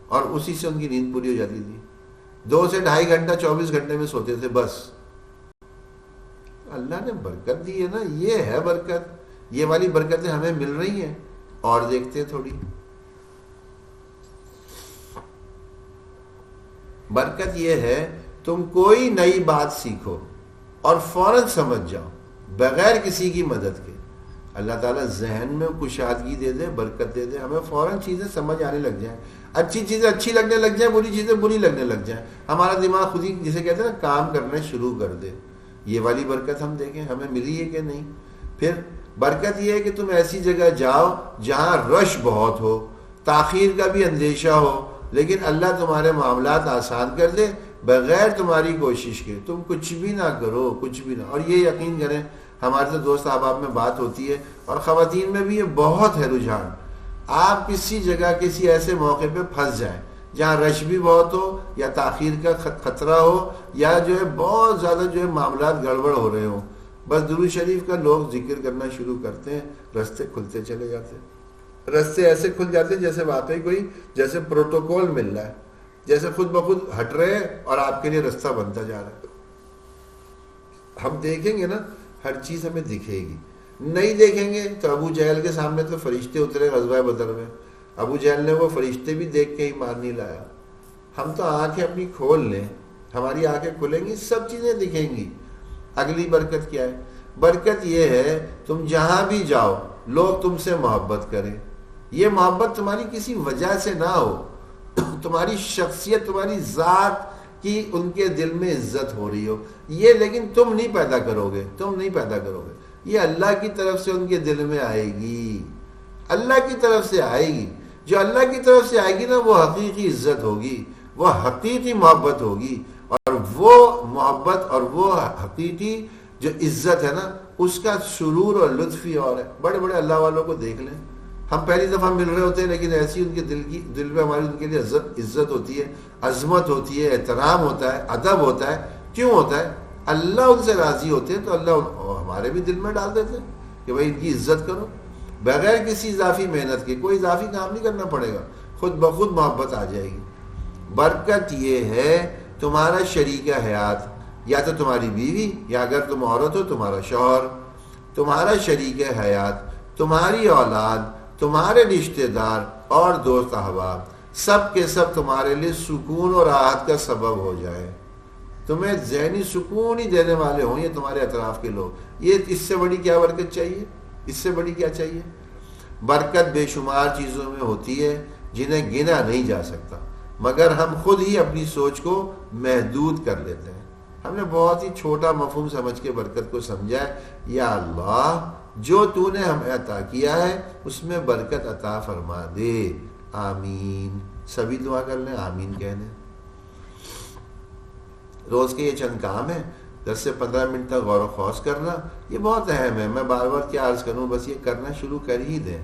اور اسی سے ان کی نیند پوری ہو جاتی تھی۔ 2 سے 2.5 گھنٹہ 24 گھنٹے میں سوتے تھے بس۔ اللہ نے برکت دی ہے نا، یہ ہے برکت، یہ والی برکتیں ہمیں مل رہی ہیں۔ اور دیکھتے تھوڑی برکت یہ ہے، تم کوئی نئی بات سیکھو اور فوراً سمجھ جاؤ بغیر کسی کی مدد کے۔ اللہ تعالیٰ ذہن میں کشادگی دے دے، برکت دے دے، ہمیں فوراً چیزیں سمجھ آنے لگ جائیں، اچھی چیزیں اچھی لگنے لگ جائیں، بری چیزیں بری لگنے لگ جائیں، ہمارا دماغ خود ہی جسے کہتے ہیں نا کام کرنا شروع کر دے۔ یہ والی برکت ہم دیکھیں ہمیں ملی ہے کہ نہیں۔ پھر برکت یہ ہے کہ تم ایسی جگہ جاؤ جہاں رش بہت ہو، تاخیر کا بھی اندیشہ ہو، لیکن اللہ تمہارے معاملات آسان کر دے بغیر تمہاری کوشش کے، تم کچھ بھی نہ کرو، کچھ بھی نہ۔ اور یہ یقین کریں، ہمارے تو دوست احباب میں بات ہوتی ہے، اور خواتین میں بھی یہ بہت ہے رجحان، آپ کسی جگہ کسی ایسے موقع پہ پھنس جائیں جہاں رش بھی بہت ہو، یا تاخیر کا خطرہ ہو، یا جو ہے بہت زیادہ جو ہے معاملات گڑبڑ ہو رہے ہوں، بس درود شریف کا لوگ ذکر کرنا شروع کرتے ہیں، رستے کھلتے چلے جاتے ہیں، رستے ایسے کھل جاتے ہیں جیسے واقعی کوئی جیسے پروٹوکول مل رہا ہے، جیسے خود بخود ہٹ رہے ہیں اور آپ کے لیے رستہ بنتا جا رہا ہے۔ ہم دیکھیں گے نا، ہر چیز ہمیں دکھے گی، نہیں دیکھیں گے تو ابو جہل کے سامنے تو فرشتے اترے غزوہ بدر میں، ابو جہل نے وہ فرشتے بھی دیکھ کے ایمان نہیں لایا۔ ہم تو آنکھیں اپنی کھول لیں، ہماری آنکھیں کھلیں گی، سب چیزیں دکھیں گی۔ اگلی برکت کیا ہے؟ برکت یہ ہے تم جہاں بھی جاؤ لوگ تم سے محبت کریں، یہ محبت تمہاری کسی وجہ سے نہ ہو، تمہاری شخصیت، تمہاری ذات کی ان کے دل میں عزت ہو رہی ہو، یہ لیکن تم نہیں پیدا کرو گے، یہ اللہ کی طرف سے ان کے دل میں آئے گی، اللہ کی طرف سے آئے گی۔ جو اللہ کی طرف سے آئے گی نا، وہ حقیقی عزت ہوگی، وہ حقیقی محبت ہوگی، اور وہ محبت اور وہ حقیقی جو عزت ہے نا اس کا سرور اور لطف ہی اور ہے. بڑے بڑے اللہ والوں کو دیکھ لیں, ہم پہلی دفعہ مل رہے ہوتے ہیں لیکن ایسی ان کے دل میں ہماری ان کے لیے عزت ہوتی ہے, عظمت ہوتی ہے, احترام ہوتا ہے, ادب ہوتا ہے. کیوں ہوتا ہے؟ اللہ ان سے راضی ہوتے ہیں تو اللہ ہمارے بھی دل میں ڈال دیتے ہیں کہ بھائی ان کی عزت کرو, بغیر کسی اضافی محنت کے. کوئی اضافی کام نہیں کرنا پڑے گا, خود بخود محبت آ جائے گی. برکت یہ ہے تمہارا شریک حیات, یا تو تمہاری بیوی, یا اگر تم عورت ہو تمہارا شوہر, تمہارا شریک حیات, تمہاری اولاد, تمہارے رشتہ دار اور دوست احباب, سب کے سب تمہارے لیے سکون اور راحت کا سبب ہو جائے. تمہیں ذہنی سکون ہی دینے والے ہوں یہ تمہارے اطراف کے لوگ. یہ اس سے بڑی کیا برکت چاہیے؟ اس سے بڑی کیا چاہیے؟ برکت بے شمار چیزوں میں ہوتی ہے جنہیں گنا نہیں جا سکتا, مگر ہم خود ہی اپنی سوچ کو محدود کر لیتے ہیں. ہم نے بہت ہی چھوٹا مفہوم سمجھ کے برکت کو سمجھا ہے. یا اللہ جو تو نے ہمیں عطا کیا ہے اس میں برکت عطا فرما دے, آمین. سبھی دعا کر لیں, آمین کہنے. روز کے یہ چند کام ہیں, 10 سے 15 منٹ تک غور و خوض کرنا, یہ بہت اہم ہے. میں بار بار کیا عرض کروں, بس یہ کرنا شروع کر ہی دیں.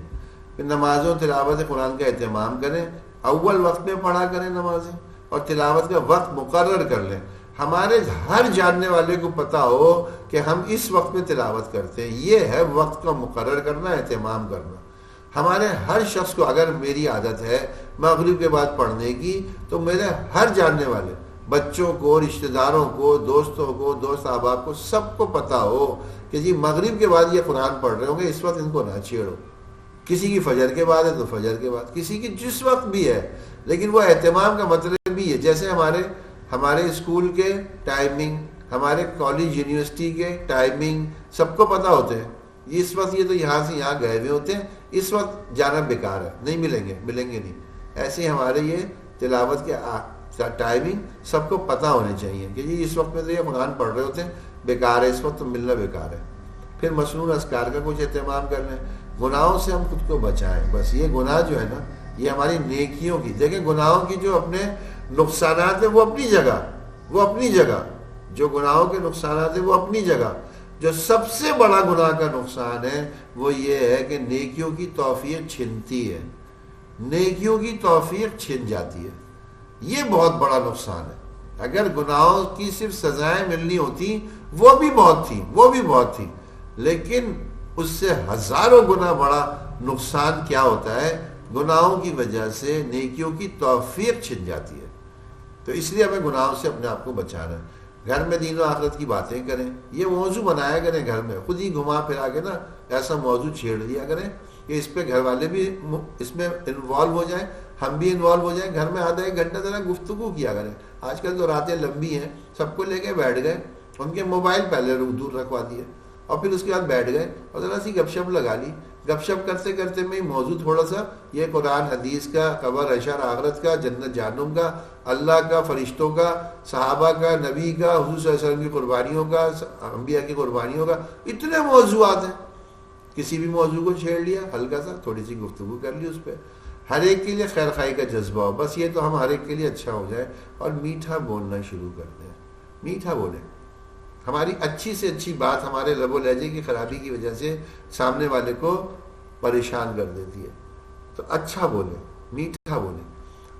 پھر نمازوں تلاوت قرآن کا اہتمام کریں, اول وقت میں پڑھا کریں نمازیں, اور تلاوت کا وقت مقرر کر لیں. ہمارے ہر جاننے والے کو پتا ہو کہ ہم اس وقت میں تلاوت کرتے ہیں. یہ ہے وقت کا مقرر کرنا, اہتمام کرنا. ہمارے ہر شخص کو, اگر میری عادت ہے مغرب کے بعد پڑھنے کی, تو میرے ہر جاننے والے بچوں کو, رشتہ داروں کو, دوستوں کو, دوست احباب کو, سب کو پتا ہو کہ جی مغرب کے بعد یہ قرآن پڑھ رہے ہوں گے, اس وقت ان کو نہ چھیڑو. کسی کی فجر کے بعد ہے تو فجر کے بعد, کسی کی جس وقت بھی ہے. لیکن وہ اہتمام کا مطلب بھی ہے, جیسے ہمارے اسکول کے ٹائمنگ, ہمارے کالج یونیورسٹی کے ٹائمنگ سب کو پتہ ہوتے ہیں. اس وقت یہ تو یہاں سے یہاں گئے ہوئے ہوتے ہیں, اس وقت جانا بیکار ہے, نہیں ملیں گے نہیں. ایسے ہمارے یہ تلاوت کے ٹائمنگ سب کو پتہ ہونے چاہیے کہ جی اس وقت میں تو یہ قرآن پڑھ رہے ہوتے ہیں, بیکار ہے, اس وقت تو ملنا بیکار ہے. پھر مصنون اذکار کا کچھ اہتمام کر لیں. گناہوں سے ہم خود کو بچائیں. بس یہ گناہ جو ہے نا, یہ ہماری نیکیوں کی, دیکھیں گناہوں کی جو اپنے نقصانات ہیں وہ اپنی جگہ, جو گناہوں کے نقصانات ہیں وہ اپنی جگہ. جو سب سے بڑا گناہ کا نقصان ہے وہ یہ ہے کہ نیکیوں کی توفیق چھنتی ہے, نیکیوں کی توفیق چھن جاتی ہے. یہ بہت بڑا نقصان ہے. اگر گناہوں کی صرف سزائیں ملنی ہوتی وہ بھی بہت تھی, لیکن اس سے ہزاروں گنا بڑا نقصان کیا ہوتا ہے, گناہوں کی وجہ سے نیکیوں کی توفیق چھن جاتی ہے. تو اس لیے ہمیں گناہوں سے اپنے آپ کو بچانا ہے. گھر میں دین و آخرت کی باتیں کریں, یہ موضوع بنایا کریں گھر میں, خود ہی گھما پھرا کے نا ایسا موضوع چھیڑ دیا کریں کہ اس پہ گھر والے بھی اس میں انوالو ہو جائیں, ہم بھی انوالو ہو جائیں. گھر میں آدھا ایک گھنٹہ ذرا گفتگو کیا کریں. آج کل تو راتیں لمبی ہیں, سب کو لے کے بیٹھ گئے, ان کے موبائل پہلے دور رکھوا دیے, اور پھر اس کے بعد بیٹھ گئے اور ذرا سی گپ شپ لگا لی. گپ شپ کرتے کرتے میں موضوع تھوڑا سا یہ قرآن حدیث کا, قبر حشر آخرت کا, جنت جہنم کا, اللہ کا, فرشتوں کا, صحابہ کا, نبی کا, حضور صلی اللہ علیہ وسلم کی قربانیوں کا, انبیاء کی قربانیوں کا, اتنے موضوعات ہیں. کسی بھی موضوع کو چھیڑ لیا, ہلکا سا تھوڑی سی گفتگو کر لی اس پہ. ہر ایک کے لیے خیر خواہی کا جذبہ ہو, بس یہ تو ہم ہر ایک کے لیے اچھا ہو جائے, اور میٹھا بولنا شروع کر دیں. میٹھا بولیں. ہماری اچھی سے اچھی بات ہمارے لب و لہجے کی خرابی کی وجہ سے سامنے والے کو پریشان کر دیتی ہے. تو اچھا بولیں, میٹھا بولیں,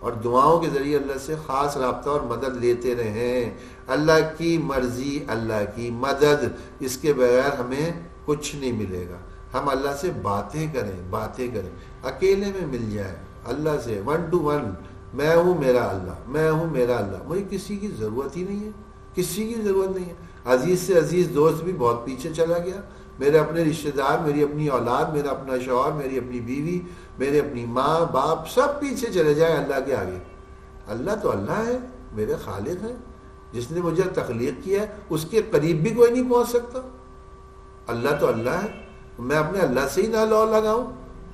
اور دعاؤں کے ذریعے اللہ سے خاص رابطہ اور مدد لیتے رہیں. اللہ کی مرضی, اللہ کی مدد, اس کے بغیر ہمیں کچھ نہیں ملے گا. ہم اللہ سے باتیں کریں, اکیلے میں مل جائیں اللہ سے, 1 to 1. میں ہوں میرا اللہ, مجھے کسی کی ضرورت ہی نہیں ہے, کسی کی ضرورت نہیں ہے. عزیز سے عزیز دوست بھی بہت پیچھے چلا گیا. میرے اپنے رشتہ دار, میری اپنی اولاد, میرا اپنا شوہر, میری اپنی بیوی, میرے اپنی ماں باپ, سب پیچھے چلے جائیں اللہ کے آگے. اللہ تو اللہ ہے, میرے خالق ہے, جس نے مجھے تخلیق کیا ہے, اس کے قریب بھی کوئی نہیں پہنچ سکتا. اللہ تو اللہ ہے, میں اپنے اللہ سے ہی نہ لو لگاؤں.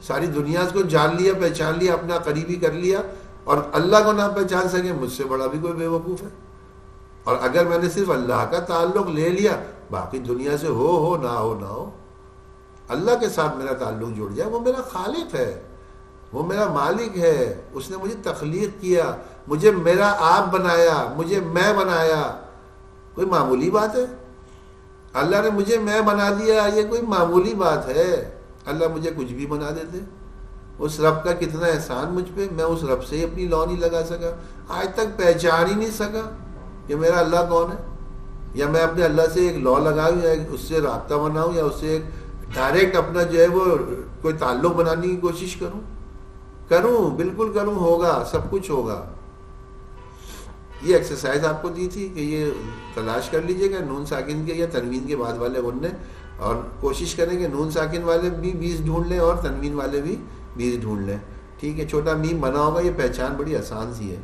ساری دنیا کو جان لیا, پہچان لیا, اپنا قریبی کر لیا, اور اللہ کو نہ پہچان سکے, مجھ سے بڑا بھی کوئی بے وقوف ہے. اور اگر میں نے صرف اللہ کا تعلق لے لیا, باقی دنیا سے نہ ہو, اللہ کے ساتھ میرا تعلق جڑ جائے, وہ میرا خالق ہے. وہ میرا مالک ہے، اس نے مجھے تخلیق کیا، مجھے میرا آپ بنایا، مجھے میں بنایا. کوئی معمولی بات ہے؟ اللہ نے مجھے میں بنا دیا، یہ کوئی معمولی بات ہے؟ اللہ مجھے کچھ بھی بنا دیتے. اس رب کا کتنا احسان مجھ پہ، میں اس رب سے ہی اپنی لو نہیں لگا سکا، آج تک پہچان ہی نہیں سکا کہ میرا اللہ کون ہے، یا میں اپنے اللہ سے ایک لو لگاؤں یا اس سے رابطہ بناؤں یا اس سے ایک ڈائریکٹ اپنا جو ہے وہ کوئی تعلق بنانے کی کوشش کروں. بالکل کروں، ہوگا، سب کچھ ہوگا. یہ ایکسرسائز آپ کو دی تھی کہ یہ تلاش کر لیجئے گا نون ساکن کے یا تنوین کے بعد والے غنّے، اور کوشش کریں کہ نون ساکن والے بھی 20 ڈھونڈ لیں اور تنوین والے بھی 20 ڈھونڈ لیں. ٹھیک ہے، چھوٹا میم بنا ہوگا، یہ پہچان بڑی آسان سی ہے.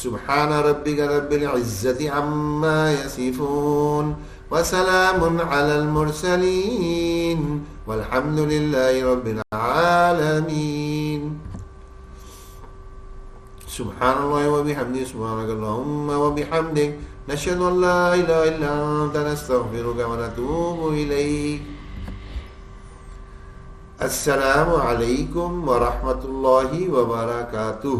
سبحان ربک رب العزت عما یصفون وسلام علی المرسلین والحمد للہ رب العالمین. سبحان اللہ وبحمدہ، سبحانک اللہم وبحمدک، نشہد ان لا الہ الا انت، نستغفرک ونتوب الیک. السلام علیکم ورحمۃ اللہ وبرکاتہ.